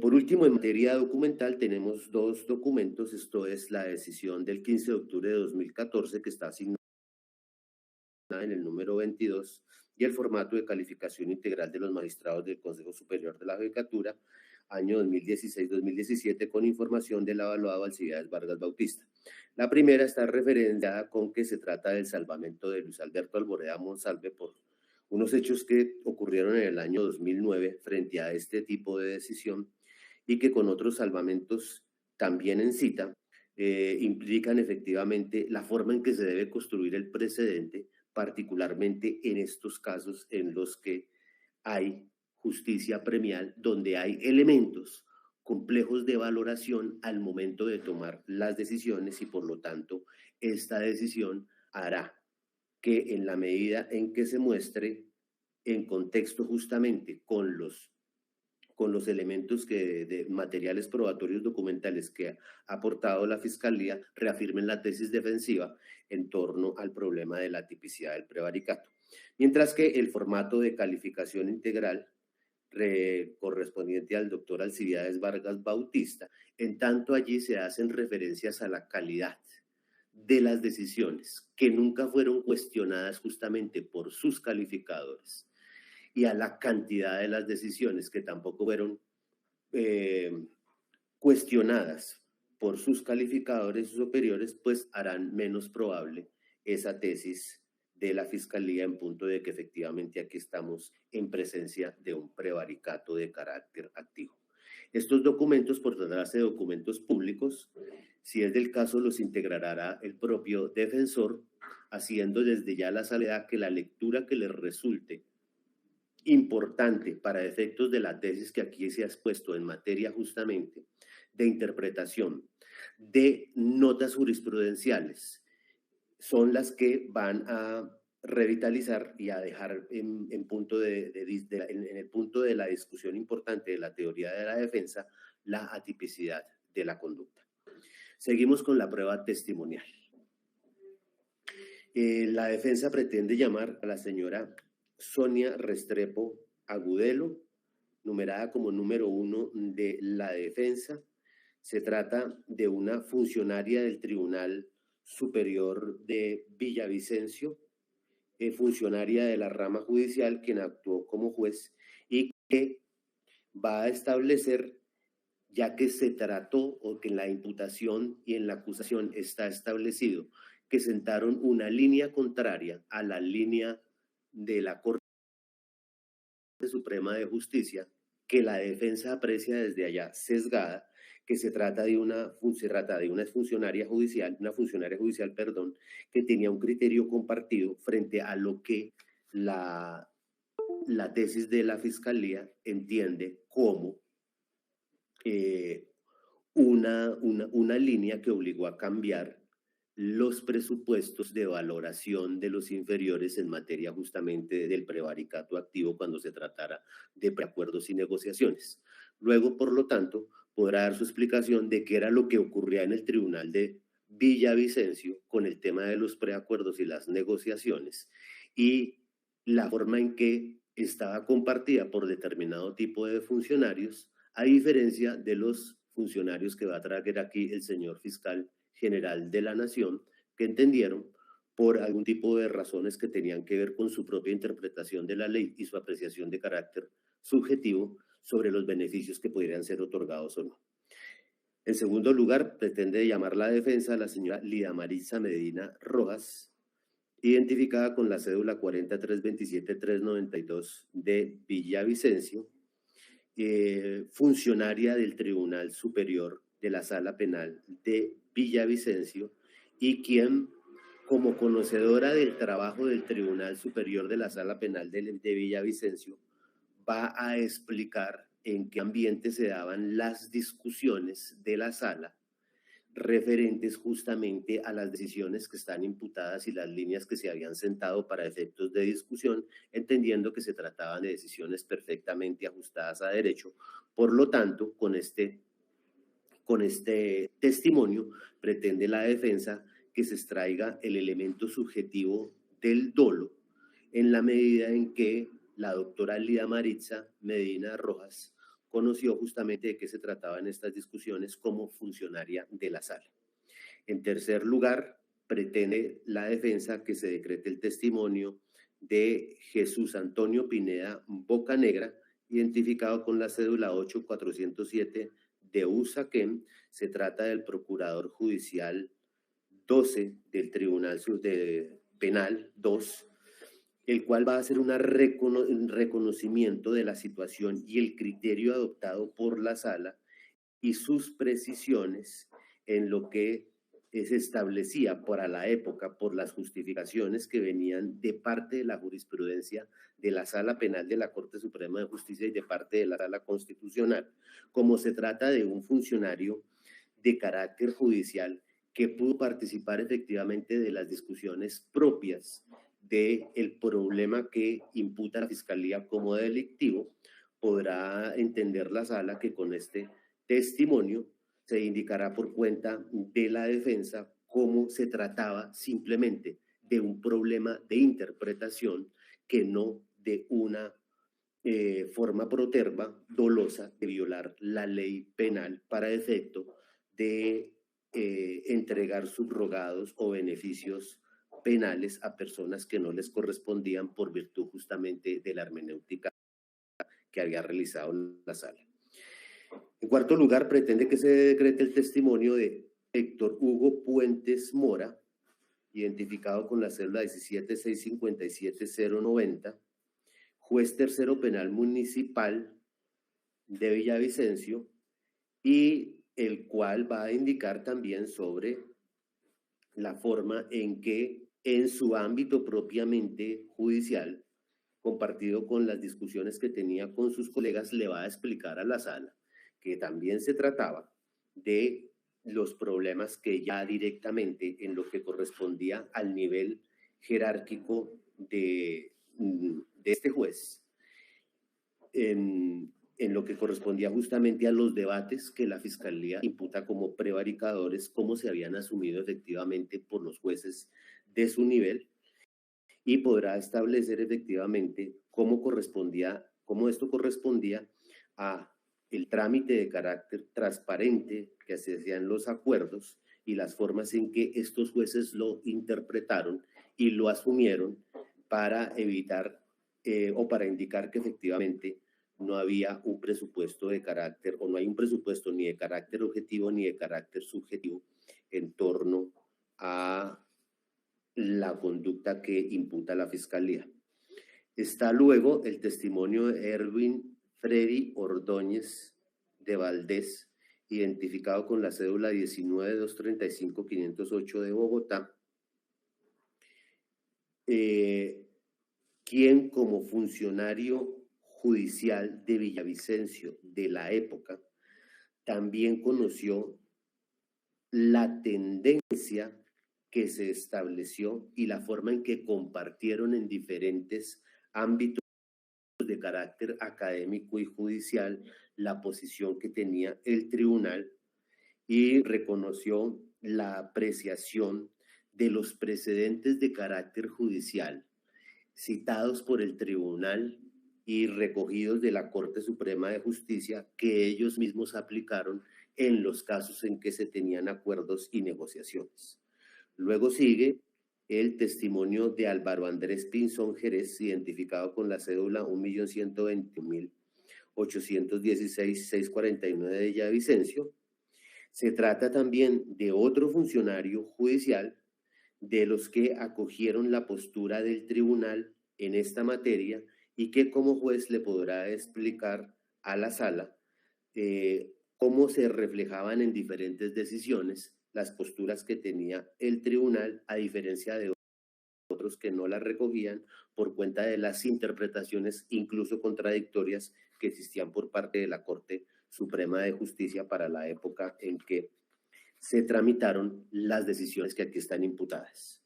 Por último, en materia documental tenemos dos documentos. Esto es la decisión del 15 de octubre de 2014 que está asignada en el número 22 y el formato de calificación integral de los magistrados del Consejo Superior de la Judicatura, año 2016-2017, con información del evaluado Alcibiades Vargas Bautista. La primera está referenciada con que se trata del salvamento de Luis Alberto Alboreda Monsalve por unos hechos que ocurrieron en el año 2009 frente a este tipo de decisión, y que con otros salvamentos también en cita implican efectivamente la forma en que se debe construir el precedente, particularmente en estos casos en los que hay justicia premial, donde hay elementos complejos de valoración al momento de tomar las decisiones, y por lo tanto esta decisión hará que, en la medida en que se muestre en contexto justamente con los elementos de materiales probatorios documentales que ha aportado la Fiscalía, reafirmen la tesis defensiva en torno al problema de la tipicidad del prevaricato. Mientras que el formato de calificación integral correspondiente al doctor Alcibiades Vargas Bautista, en tanto allí se hacen referencias a la calidad de las decisiones que nunca fueron cuestionadas justamente por sus calificadores, y a la cantidad de las decisiones que tampoco fueron cuestionadas por sus calificadores superiores, pues harán menos probable esa tesis de la Fiscalía, en punto de que efectivamente aquí estamos en presencia de un prevaricato de carácter activo. Estos documentos, por tratarse de documentos públicos, si es del caso, los integrará el propio defensor, haciendo desde ya la salvedad que la lectura que les resulte importante para efectos de la tesis que aquí se ha expuesto en materia justamente de interpretación de notas jurisprudenciales son las que van a revitalizar y a dejar en el punto de la discusión importante de la teoría de la defensa la atipicidad de la conducta. Seguimos con la prueba testimonial. La defensa pretende llamar a la señora Sonia Restrepo Agudelo, numerada como número 1 de la defensa. Se trata de una funcionaria del Tribunal Superior de Villavicencio, funcionaria de la rama judicial, quien actuó como juez y que va a establecer, ya que se trató o que en la imputación y en la acusación está establecido que sentaron una línea contraria a la línea de la Corte Suprema de Justicia, que la defensa aprecia desde allá sesgada, que se trata de una funcionaria judicial, que tenía un criterio compartido frente a lo que la tesis de la Fiscalía entiende como una línea que obligó a cambiar los presupuestos de valoración de los inferiores en materia justamente del prevaricato activo cuando se tratara de preacuerdos y negociaciones. Luego, por lo tanto, podrá dar su explicación de qué era lo que ocurría en el Tribunal de Villavicencio con el tema de los preacuerdos y las negociaciones y la forma en que estaba compartida por determinado tipo de funcionarios, a diferencia de los funcionarios que va a traer aquí el señor fiscal general de la Nación, que entendieron por algún tipo de razones que tenían que ver con su propia interpretación de la ley y su apreciación de carácter subjetivo sobre los beneficios que pudieran ser otorgados o no. En segundo lugar, pretende llamar la defensa a la señora Lida Maritza Medina Rojas, identificada con la cédula 4327392 de Villavicencio, funcionaria del Tribunal Superior de la Sala Penal de Villavicencio y quien, como conocedora del trabajo del Tribunal Superior de la Sala Penal de Villavicencio, va a explicar en qué ambiente se daban las discusiones de la sala referentes justamente a las decisiones que están imputadas y las líneas que se habían sentado para efectos de discusión, entendiendo que se trataban de decisiones perfectamente ajustadas a derecho. Por lo tanto, con este testimonio pretende la defensa que se extraiga el elemento subjetivo del dolo en la medida en que la doctora Lida Maritza Medina Rojas conoció justamente de qué se trataba en estas discusiones como funcionaria de la sala. En tercer lugar, pretende la defensa que se decrete el testimonio de Jesús Antonio Pineda Bocanegra, identificado con la cédula 8407 de Usaquén. Se trata del procurador judicial 12 del Tribunal Penal 2, el cual va a hacer un reconocimiento de la situación y el criterio adoptado por la sala y sus precisiones en lo que se establecía para la época por las justificaciones que venían de parte de la jurisprudencia de la Sala Penal de la Corte Suprema de Justicia y de parte de la Sala Constitucional. Como se trata de un funcionario de carácter judicial que pudo participar efectivamente de las discusiones propias del problema que imputa la Fiscalía como delictivo, podrá entender la sala que con este testimonio se indicará por cuenta de la defensa cómo se trataba simplemente de un problema de interpretación que no de una forma proterva, dolosa, de violar la ley penal para efecto de entregar subrogados o beneficios penales a personas que no les correspondían por virtud justamente de la hermenéutica que había realizado la sala. En cuarto lugar, pretende que se decrete el testimonio de Héctor Hugo Puentes Mora, identificado con la cédula 17657-090, juez tercero penal municipal de Villavicencio, y el cual va a indicar también sobre la forma en que en su ámbito propiamente judicial, compartido con las discusiones que tenía con sus colegas, le va a explicar a la sala que también se trataba de los problemas que ya directamente en lo que correspondía al nivel jerárquico de este juez, en lo que correspondía justamente a los debates que la Fiscalía imputa como prevaricadores, cómo se habían asumido efectivamente por los jueces de su nivel, y podrá establecer efectivamente cómo esto correspondía a el trámite de carácter transparente que se hacían los acuerdos y las formas en que estos jueces lo interpretaron y lo asumieron para evitar o para indicar que efectivamente no había un presupuesto de carácter, o no hay un presupuesto ni de carácter objetivo ni de carácter subjetivo en torno a la conducta que imputa la Fiscalía. Está luego el testimonio de Erwin Freddy Ordóñez de Valdés, identificado con la cédula 19-235-508 de Bogotá, quien como funcionario judicial de Villavicencio de la época también conoció la tendencia que se estableció y la forma en que compartieron en diferentes ámbitos de carácter académico y judicial la posición que tenía el tribunal, y reconoció la apreciación de los precedentes de carácter judicial citados por el tribunal y recogidos de la Corte Suprema de Justicia que ellos mismos aplicaron en los casos en que se tenían acuerdos y negociaciones. Luego sigue el testimonio de Álvaro Andrés Pinzón Jerez, identificado con la cédula 1.120.816.649 de Villavicencio. Se trata también de otro funcionario judicial de los que acogieron la postura del tribunal en esta materia y que como juez le podrá explicar a la sala cómo se reflejaban en diferentes decisiones las posturas que tenía el tribunal, a diferencia de otros que no las recogían por cuenta de las interpretaciones incluso contradictorias que existían por parte de la Corte Suprema de Justicia para la época en que se tramitaron las decisiones que aquí están imputadas.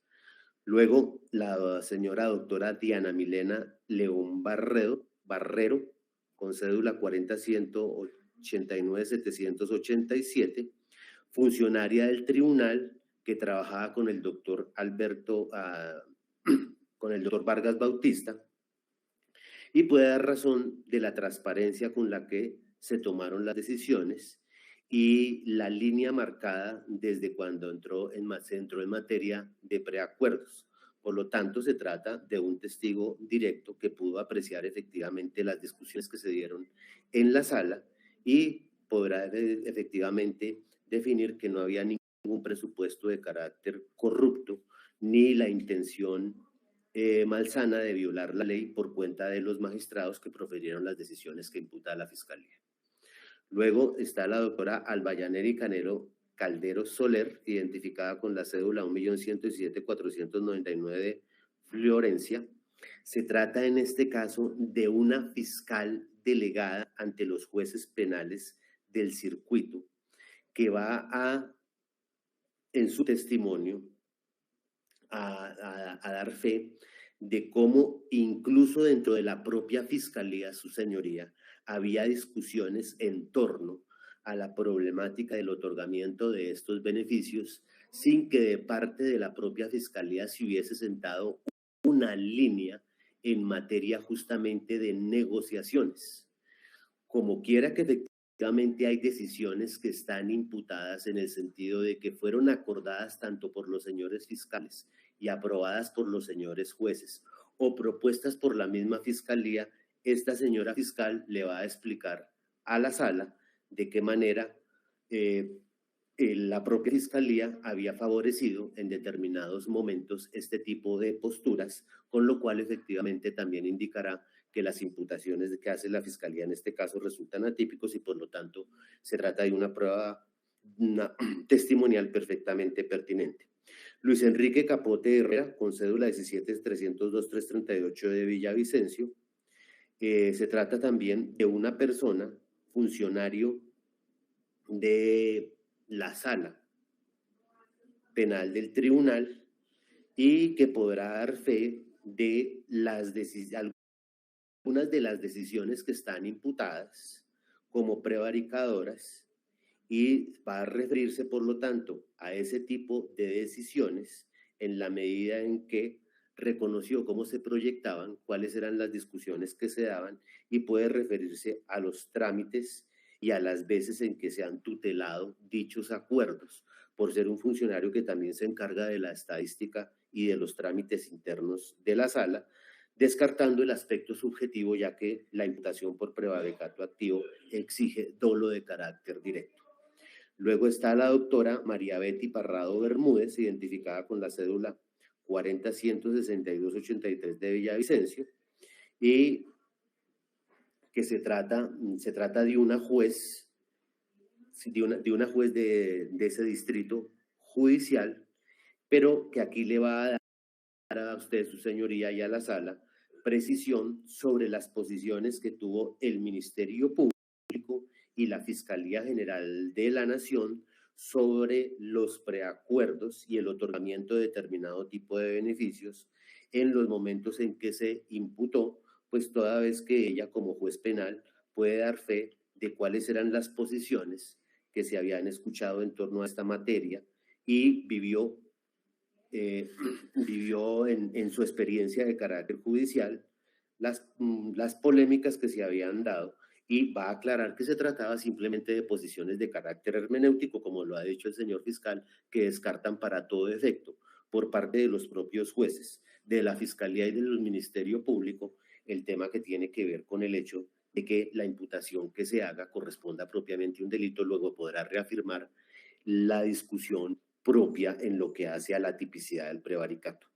Luego, la señora doctora Diana Milena León Barrero, con cédula 40.189.787, funcionaria del tribunal que trabajaba con el doctor Vargas Bautista, y puede dar razón de la transparencia con la que se tomaron las decisiones y la línea marcada desde cuando entró en materia de preacuerdos. Por lo tanto, se trata de un testigo directo que pudo apreciar efectivamente las discusiones que se dieron en la sala y podrá efectivamente definir que no había ningún presupuesto de carácter corrupto ni la intención malsana de violar la ley por cuenta de los magistrados que profirieron las decisiones que imputa la Fiscalía. Luego está la doctora Albayaneri Caldero Soler, identificada con la cédula 1.117.499 de Florencia. Se trata en este caso de una fiscal delegada ante los jueces penales del circuito, que va en su testimonio a dar fe de cómo incluso dentro de la propia Fiscalía, su señoría, había discusiones en torno a la problemática del otorgamiento de estos beneficios sin que de parte de la propia Fiscalía se hubiese sentado una línea en materia justamente de negociaciones. Como quiera que efectivamente hay decisiones que están imputadas en el sentido de que fueron acordadas tanto por los señores fiscales y aprobadas por los señores jueces o propuestas por la misma Fiscalía, esta señora fiscal le va a explicar a la sala de qué manera la propia Fiscalía había favorecido en determinados momentos este tipo de posturas, con lo cual efectivamente también indicará que las imputaciones que hace la Fiscalía en este caso resultan atípicos y por lo tanto se trata de una prueba testimonial perfectamente pertinente. Luis Enrique Capote Herrera, con cédula 17.302.338 de Villavicencio. Se trata también de una persona, funcionario de la sala penal del tribunal y que podrá dar fe de algunas de las decisiones que están imputadas como prevaricadoras y va a referirse, por lo tanto, a ese tipo de decisiones en la medida en que reconoció cómo se proyectaban, cuáles eran las discusiones que se daban y puede referirse a los trámites y a las veces en que se han tutelado dichos acuerdos, por ser un funcionario que también se encarga de la estadística y de los trámites internos de la sala, descartando el aspecto subjetivo, ya que la imputación por prevaricato activo exige dolo de carácter directo. Luego está la doctora María Betty Parrado Bermúdez, identificada con la cédula 40.162.83 de Villavicencio, y que se trata de una juez, de una juez de ese distrito judicial, pero que aquí le va a dar a usted, su señoría, y a la sala, precisión sobre las posiciones que tuvo el Ministerio Público y la Fiscalía General de la Nación sobre los preacuerdos y el otorgamiento de determinado tipo de beneficios en los momentos en que se imputó, pues toda vez que ella como juez penal puede dar fe de cuáles eran las posiciones que se habían escuchado en torno a esta materia y vivió en su experiencia de carácter judicial las polémicas que se habían dado, y va a aclarar que se trataba simplemente de posiciones de carácter hermenéutico, como lo ha dicho el señor fiscal, que descartan para todo efecto por parte de los propios jueces, de la Fiscalía y del Ministerio Público, el tema que tiene que ver con el hecho de que la imputación que se haga corresponda propiamente a un delito. Luego podrá reafirmar la discusión propia en lo que hace a la tipicidad del prevaricato.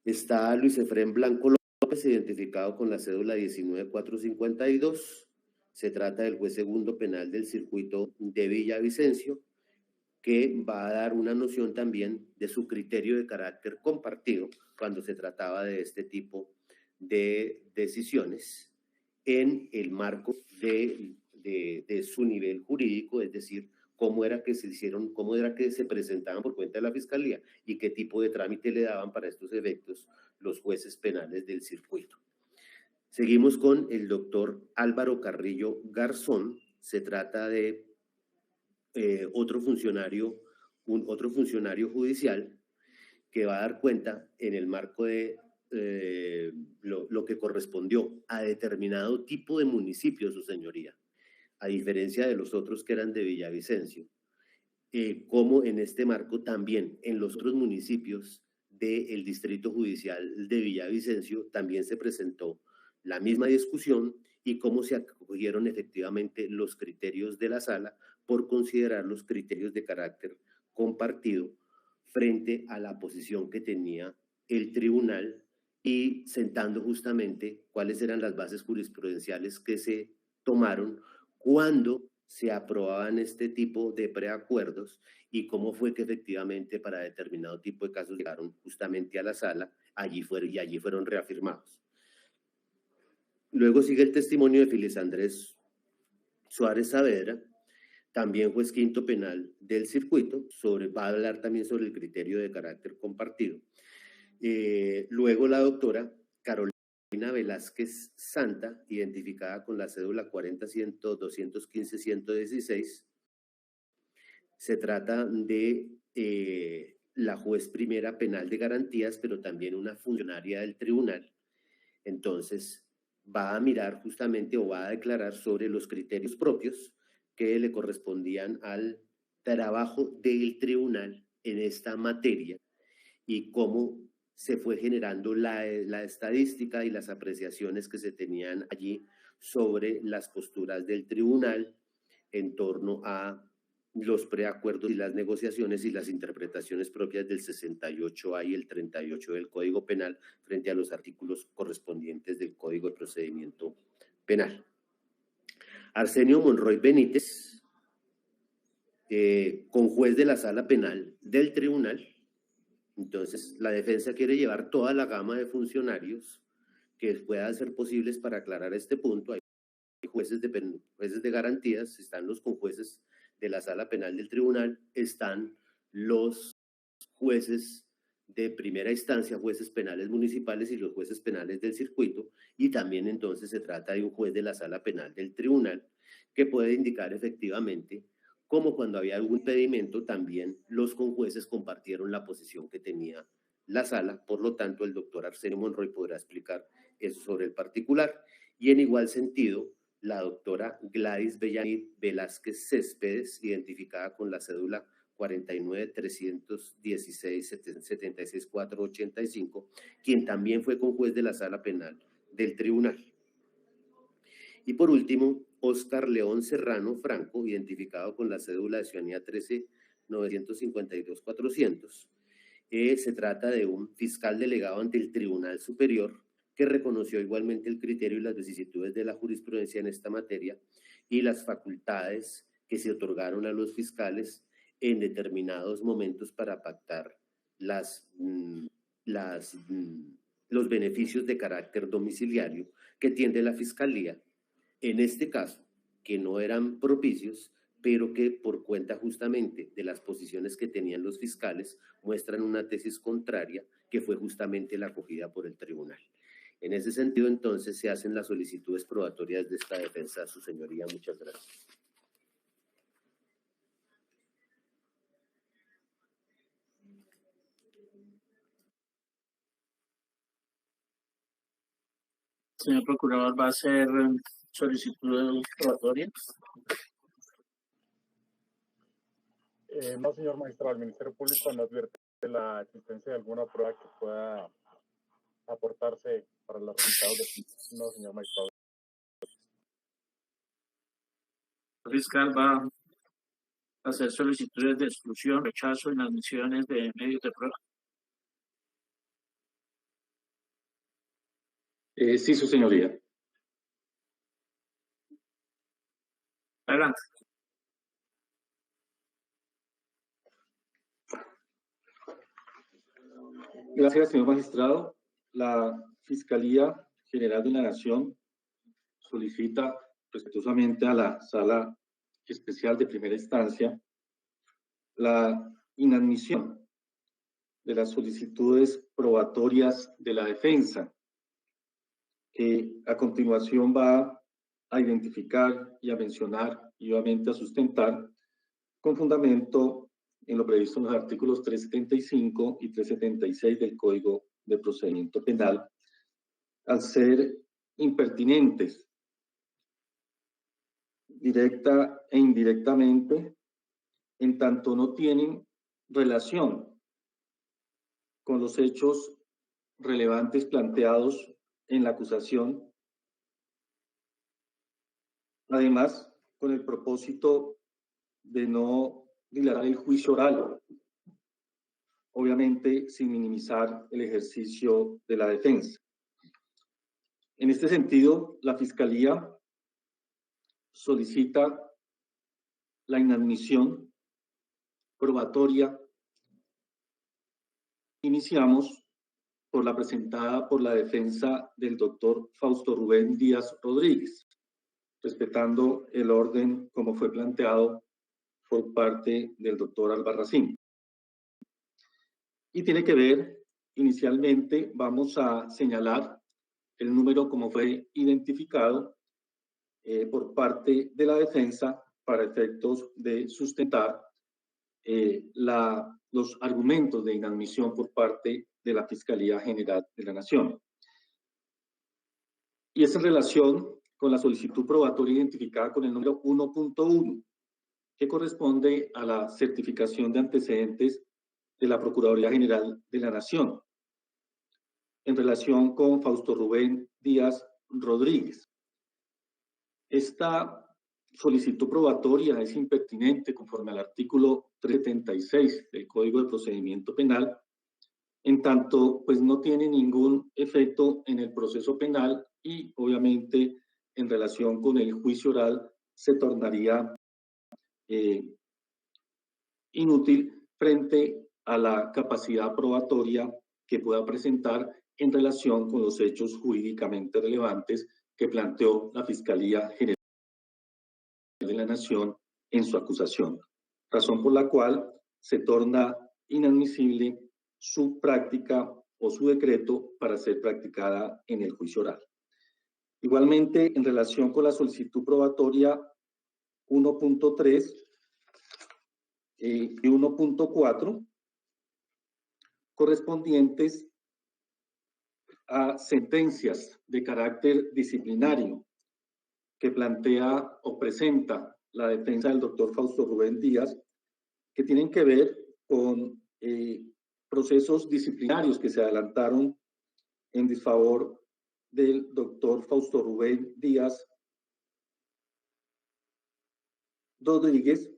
Está Luis Efrén Blanco López, identificado con la cédula 19.452. Se trata del juez segundo penal del circuito de Villavicencio, que va a dar una noción también de su criterio de carácter compartido cuando se trataba de este tipo de decisiones en el marco de su nivel jurídico, es decir, cómo era que se hicieron, cómo era que se presentaban por cuenta de la Fiscalía y qué tipo de trámite le daban para estos efectos los jueces penales del circuito. Seguimos con el doctor Álvaro Carrillo Garzón. Se trata de otro funcionario judicial que va a dar cuenta en el marco de lo que correspondió a determinado tipo de municipio, su señoría, a diferencia de los otros que eran de Villavicencio, como en este marco también en los otros municipios del Distrito Judicial de Villavicencio también se presentó la misma discusión y cómo se acogieron efectivamente los criterios de la sala por considerar los criterios de carácter compartido frente a la posición que tenía el tribunal y sentando justamente cuáles eran las bases jurisprudenciales que se tomaron cuando se aprobaban este tipo de preacuerdos y cómo fue que efectivamente para determinado tipo de casos llegaron justamente a la sala allí fueron reafirmados. Luego sigue el testimonio de Félix Andrés Suárez Saavedra, también juez quinto penal del circuito, va a hablar también sobre el criterio de carácter compartido. Luego la doctora Carolina Velázquez Santa, identificada con la cédula 40.215.116. Se trata de la juez primera penal de garantías, pero también una funcionaria del tribunal. Entonces, va a mirar justamente o va a declarar sobre los criterios propios que le correspondían al trabajo del tribunal en esta materia y cómo se fue generando la estadística y las apreciaciones que se tenían allí sobre las posturas del tribunal en torno a los preacuerdos y las negociaciones y las interpretaciones propias del 68A y el 38 del Código Penal frente a los artículos correspondientes del Código de Procedimiento Penal. Arsenio Monroy Benítez, conjuez de la Sala Penal del Tribunal. Entonces, la defensa quiere llevar toda la gama de funcionarios que puedan ser posibles para aclarar este punto. Hay jueces de garantías, están los conjueces de la Sala Penal del Tribunal, están los jueces de primera instancia, jueces penales municipales y los jueces penales del circuito, y también entonces se trata de un juez de la Sala Penal del Tribunal que puede indicar efectivamente como cuando había algún impedimento, también los conjueces compartieron la posición que tenía la sala. Por lo tanto, el doctor Arsenio Monroy podrá explicar eso sobre el particular. Y en igual sentido, la doctora Gladys Bellanid Velázquez Céspedes, identificada con la cédula 49-316-76485, quien también fue conjuez de la Sala Penal del Tribunal. Y por último, Óscar León Serrano Franco, identificado con la cédula de ciudadanía 13-952-400. Se trata de un fiscal delegado ante el Tribunal Superior que reconoció igualmente el criterio y las vicisitudes de la jurisprudencia en esta materia y las facultades que se otorgaron a los fiscales en determinados momentos para pactar los beneficios de carácter domiciliario que tiene la Fiscalía, en este caso, que no eran propicios, pero que por cuenta justamente de las posiciones que tenían los fiscales, muestran una tesis contraria que fue justamente la acogida por el tribunal. En ese sentido, entonces, se hacen las solicitudes probatorias de esta defensa, su señoría. Muchas gracias. Señor Procurador, ¿va a hacer solicitud probatoria? No, señor magistrado, el Ministerio Público no advierte de la existencia de alguna prueba que pueda aportarse para los resultados de... No, señor magistrado. El fiscal va a hacer solicitudes de exclusión, rechazo, inadmisiones de medios de prueba. Sí, su señoría. Adelante. Gracias, señor magistrado. La Fiscalía General de la Nación solicita respetuosamente a la Sala Especial de Primera Instancia la inadmisión de las solicitudes probatorias de la defensa, que a continuación va a identificar y a mencionar y obviamente a sustentar con fundamento en lo previsto en los artículos 375 y 376 del Código de Procedimiento Penal, al ser impertinentes, directa e indirectamente, en tanto no tienen relación con los hechos relevantes planteados en la acusación, además con el propósito de no dilatar el juicio oral, obviamente sin minimizar el ejercicio de la defensa. En este sentido, la Fiscalía solicita la inadmisión probatoria. Iniciamos por la presentada por la defensa del doctor Fausto Rubén Díaz Rodríguez, respetando el orden como fue planteado por parte del doctor Albarracín. Y tiene que ver, inicialmente, vamos a señalar el número como fue identificado por parte de la defensa para efectos de sustentar los argumentos de inadmisión por parte de la Fiscalía General de la Nación. Y es en relación con la solicitud probatoria identificada con el número 1.1, que corresponde a la certificación de antecedentes de la Procuraduría General de la Nación, en relación con Fausto Rubén Díaz Rodríguez. Esta solicitud probatoria es impertinente conforme al artículo 376 del Código de Procedimiento Penal, en tanto pues no tiene ningún efecto en el proceso penal y obviamente en relación con el juicio oral se tornaría inútil frente a la capacidad probatoria que pueda presentar en relación con los hechos jurídicamente relevantes que planteó la Fiscalía General de la Nación en su acusación, razón por la cual se torna inadmisible su práctica o su decreto para ser practicada en el juicio oral. Igualmente, en relación con la solicitud probatoria 1.3 y 1.4, correspondientes a sentencias de carácter disciplinario que plantea o presenta la defensa del doctor Fausto Rubén Díaz, que tienen que ver con procesos disciplinarios que se adelantaron en disfavor del doctor Fausto Rubén Díaz Rodríguez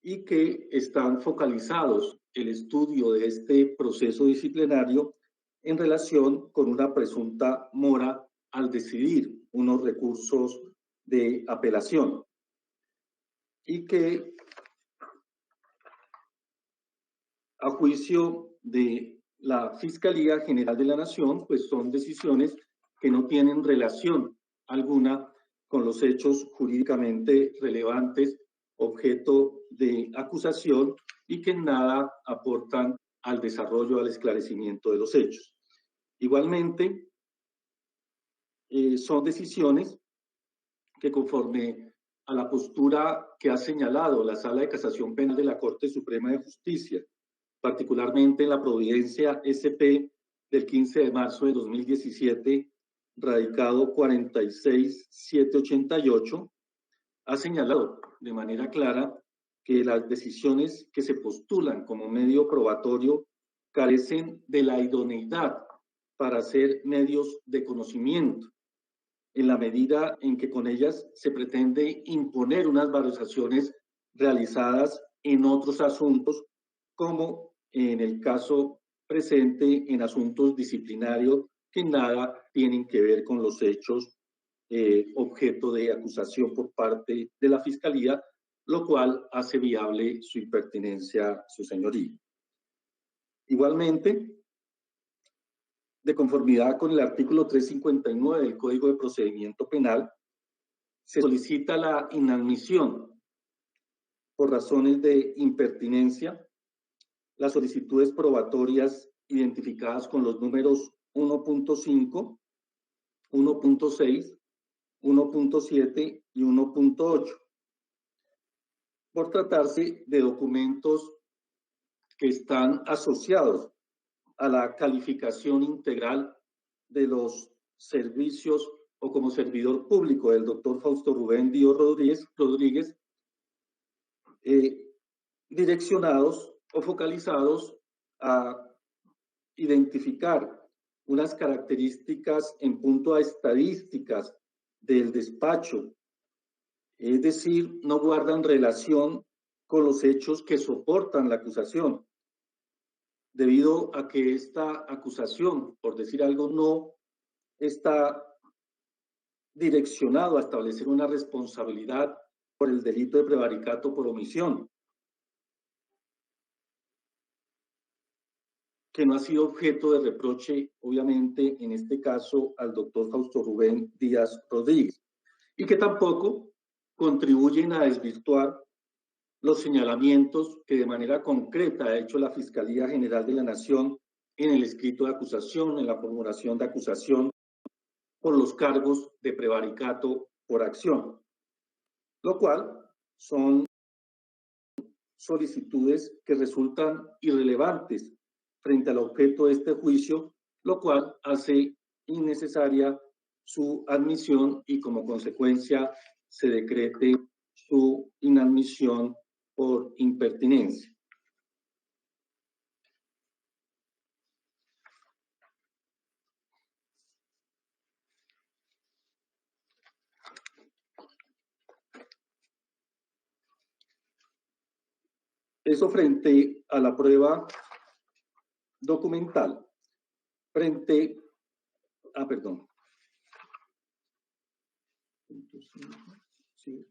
y que están focalizados el estudio de este proceso disciplinario en relación con una presunta mora al decidir unos recursos de apelación y que a juicio de la Fiscalía General de la Nación, pues son decisiones que no tienen relación alguna con los hechos jurídicamente relevantes, objeto de acusación y que en nada aportan al desarrollo, al esclarecimiento de los hechos. Igualmente, son decisiones que conforme a la postura que ha señalado la Sala de Casación Penal de la Corte Suprema de Justicia, particularmente en la providencia SP del 15 de marzo de 2017, radicado 46788, ha señalado de manera clara que las decisiones que se postulan como medio probatorio carecen de la idoneidad para ser medios de conocimiento, en la medida en que con ellas se pretende imponer unas valoraciones realizadas en otros asuntos, como en el caso presente en asuntos disciplinarios que nada tienen que ver con los hechos objeto de acusación por parte de la Fiscalía, lo cual hace viable su impertinencia, su señoría. Igualmente, de conformidad con el artículo 359 del Código de Procedimiento Penal, se solicita la inadmisión por razones de impertinencia las solicitudes probatorias identificadas con los números 1.5, 1.6, 1.7 y 1.8, por tratarse de documentos que están asociados a la calificación integral de los servicios o como servidor público del doctor Fausto Rubén Díaz Rodríguez, direccionados o focalizados a identificar unas características en punto a estadísticas del despacho, es decir, no guardan relación con los hechos que soportan la acusación, debido a que esta acusación, por decir algo, no está direccionado a establecer una responsabilidad por el delito de prevaricato por omisión, que no ha sido objeto de reproche, obviamente, en este caso, al doctor Fausto Rubén Díaz Rodríguez, y que tampoco contribuyen a desvirtuar los señalamientos que de manera concreta ha hecho la Fiscalía General de la Nación en el escrito de acusación, en la formulación de acusación por los cargos de prevaricato por acción, lo cual son solicitudes que resultan irrelevantes frente al objeto de este juicio, lo cual hace innecesaria su admisión y como consecuencia se decrete su inadmisión por impertinencia. Eso frente a la prueba documental. Frente a, perdón. Sí,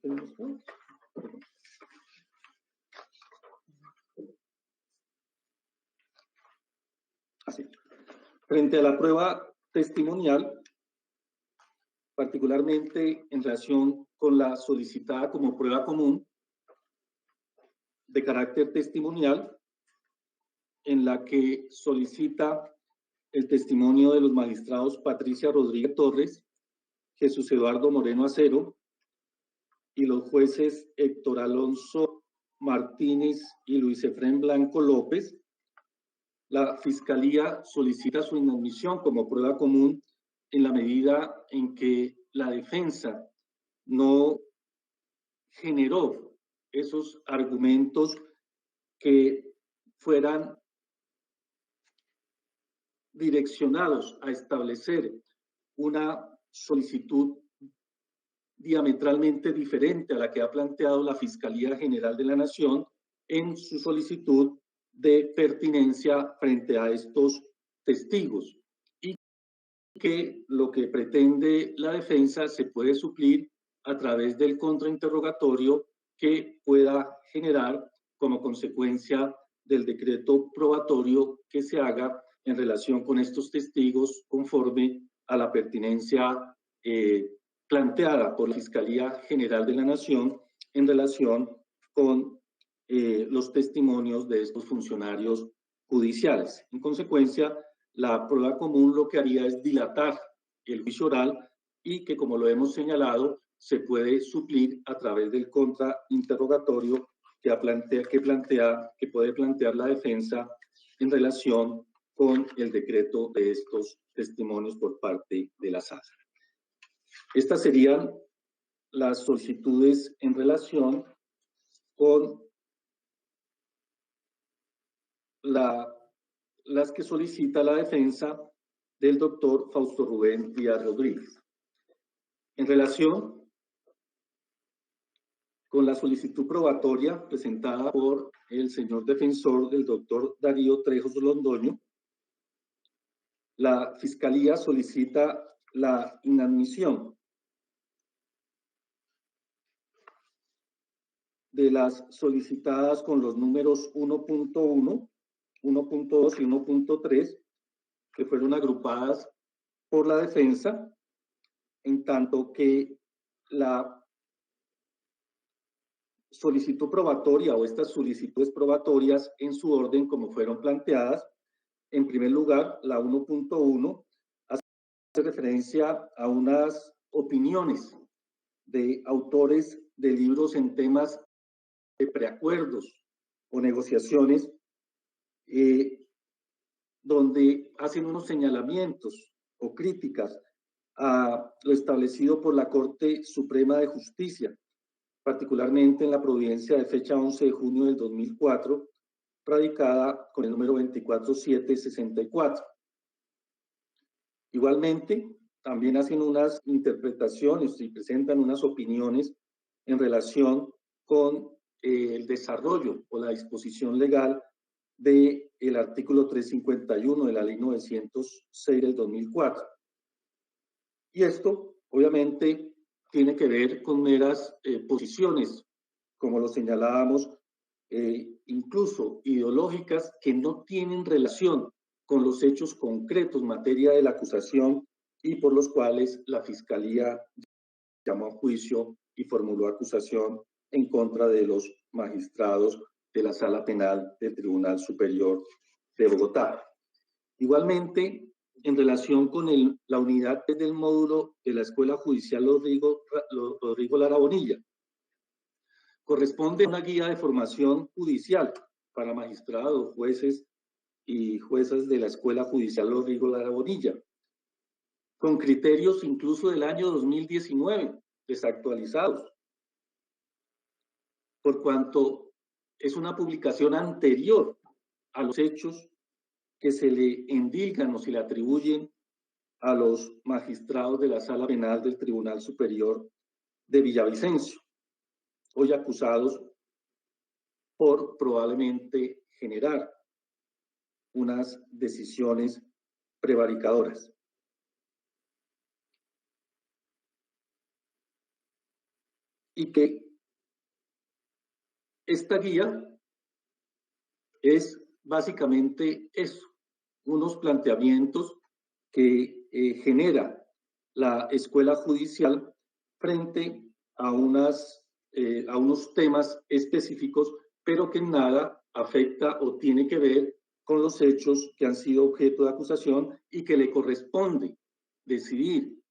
así. Frente a la prueba testimonial, particularmente en relación con la solicitada como prueba común de carácter testimonial, en la que solicita el testimonio de los magistrados Patricia Rodríguez Torres, Jesús Eduardo Moreno Acero y los jueces Héctor Alonso Martínez y Luis Efrén Blanco López. la Fiscalía solicita su inadmisión como prueba común en la medida en que la defensa no generó esos argumentos que fueran direccionados a establecer una solicitud diametralmente diferente a la que ha planteado la Fiscalía General de la Nación en su solicitud de pertinencia frente a estos testigos, y que lo que pretende la defensa se puede suplir a través del contrainterrogatorio que pueda generar como consecuencia del decreto probatorio que se haga en relación con estos testigos conforme a la pertinencia planteada por la Fiscalía General de la Nación en relación con los testimonios de estos funcionarios judiciales. En consecuencia, la prueba común lo que haría es dilatar el juicio oral y que, como lo hemos señalado, se puede suplir a través del contrainterrogatorio que puede plantear la defensa en relación con el decreto de estos testimonios por parte de la sala. Estas serían las solicitudes en relación con las que solicita la defensa del doctor Fausto Rubén Díaz Rodríguez. En relación con la solicitud probatoria presentada por el señor defensor del doctor Darío Trejos Londoño, la Fiscalía solicita la inadmisión de las solicitadas con los números 1.1, 1.2 y 1.3, que fueron agrupadas por la defensa, en tanto que la solicitud probatoria o estas solicitudes probatorias en su orden como fueron planteadas. En primer lugar, la 1.1 hace referencia a unas opiniones de autores de libros en temas de preacuerdos o negociaciones, donde hacen unos señalamientos o críticas a lo establecido por la Corte Suprema de Justicia, particularmente en la providencia de fecha 11 de junio del 2004, radicada con el número 24764. Igualmente, también hacen unas interpretaciones y presentan unas opiniones en relación con el desarrollo o la disposición legal del artículo 351 de la Ley 906 del 2004. Y esto, obviamente, tiene que ver con meras posiciones, como lo señalábamos, incluso ideológicas, que no tienen relación con los hechos concretos, materia de la acusación, y por los cuales la Fiscalía llamó a juicio y formuló acusación en contra de los magistrados de la Sala Penal del Tribunal Superior de Bogotá. Igualmente, en relación con la unidad del módulo de la Escuela Judicial Rodrigo Lara Bonilla, corresponde a una guía de formación judicial para magistrados, jueces y juezas de la Escuela Judicial Rodrigo Lara Bonilla, con criterios incluso del año 2019, desactualizados, por cuanto es una publicación anterior a los hechos que se le endilgan o se le atribuyen a los magistrados de la Sala Penal del Tribunal Superior de Villavicencio, hoy acusados por probablemente generar unas decisiones prevaricadoras. Y que esta guía es básicamente eso, unos planteamientos que genera la Escuela Judicial frente a unos temas específicos, pero que en nada afecta o tiene que ver con los hechos que han sido objeto de acusación y que le corresponde decidir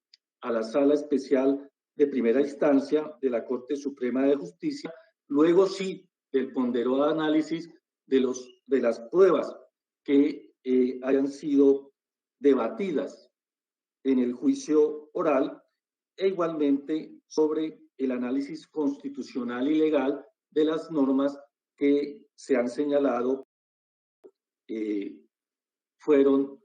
a la Sala Especial de Primera Instancia de la Corte Suprema de Justicia, luego sí del ponderado análisis de las pruebas que hayan sido debatidas en el juicio oral e igualmente sobre el análisis constitucional y legal de las normas que se han señalado fueron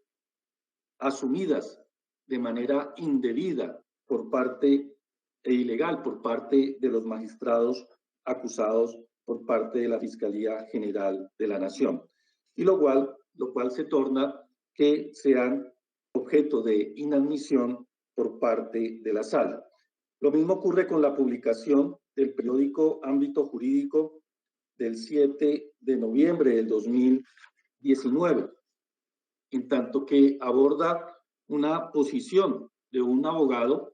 asumidas de manera indebida por parte e ilegal por parte de los magistrados acusados por parte de la Fiscalía General de la Nación. Y lo cual se torna que sean objeto de inadmisión por parte de la Sala. Lo mismo ocurre con la publicación del periódico Ámbito Jurídico del 7 de noviembre del 2019, en tanto que aborda una posición de un abogado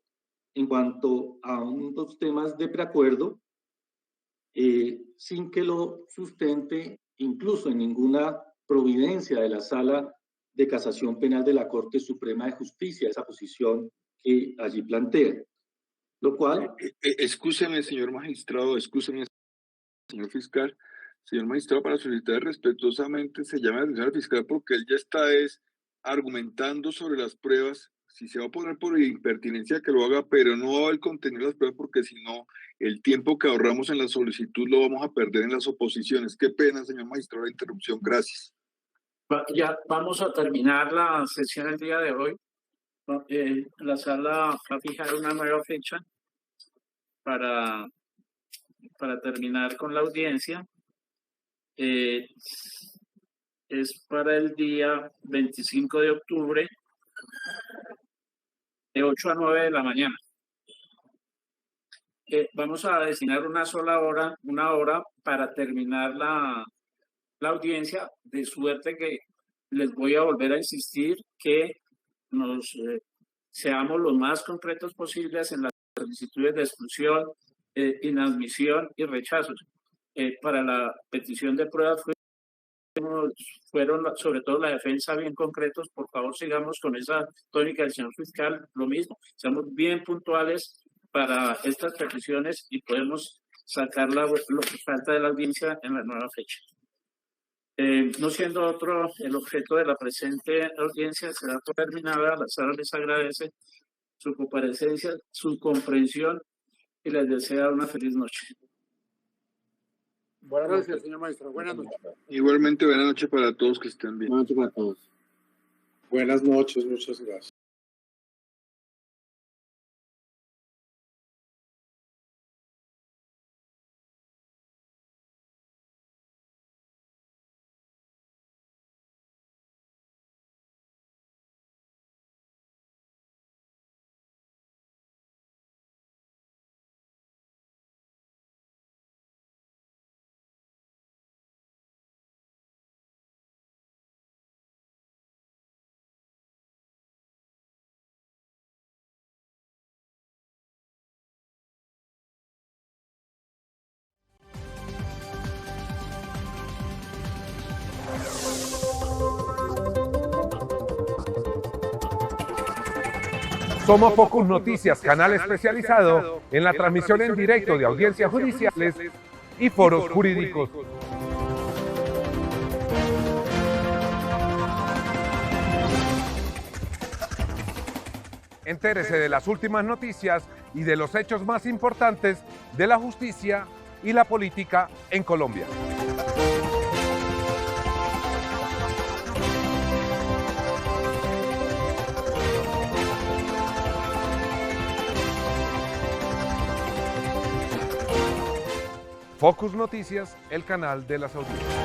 en cuanto a unos temas de preacuerdo, sin que lo sustente incluso en ninguna providencia de la Sala de Casación Penal de la Corte Suprema de Justicia, esa posición que allí plantea. Lo cual... Excúseme, señor magistrado, excúseme, señor fiscal. Señor magistrado, para solicitar respetuosamente, se llama la atención al fiscal porque él ya está argumentando sobre las pruebas. Si se va a poner por impertinencia, que lo haga, pero no el contenido de las pruebas, porque si no, el tiempo que ahorramos en la solicitud lo vamos a perder en las oposiciones. Qué pena, señor magistrado, la interrupción. Gracias. Ya vamos a terminar la sesión el día de hoy. La sala va a fijar una nueva fecha para terminar con la audiencia. Es para el día 25 de octubre, de 8 a 9 de la mañana. Vamos a designar una hora para terminar la audiencia, de suerte que les voy a volver a insistir que seamos lo más concretos posibles en las solicitudes de exclusión, inadmisión y rechazos. Para la petición de pruebas fueron sobre todo la defensa bien concretos. Por favor, sigamos con esa tónica del señor fiscal, lo mismo, seamos bien puntuales para estas peticiones y podemos sacar lo que falta de la audiencia en la nueva fecha. No siendo otro el objeto de la presente audiencia, será terminada. La sala les agradece su comparecencia, su comprensión y les desea una feliz noche. Buenas Gracias, noches. señor maestro. Buenas noches. Igualmente, buenas noches para todos, que estén bien. Buenas noches para todos. Buenas noches, muchas gracias. Somos Focus Noticias, canal especializado en la transmisión en directo de audiencias judiciales y foros jurídicos. Entérese de las últimas noticias y de los hechos más importantes de la justicia y la política en Colombia. Focus Noticias, el canal de las audiencias.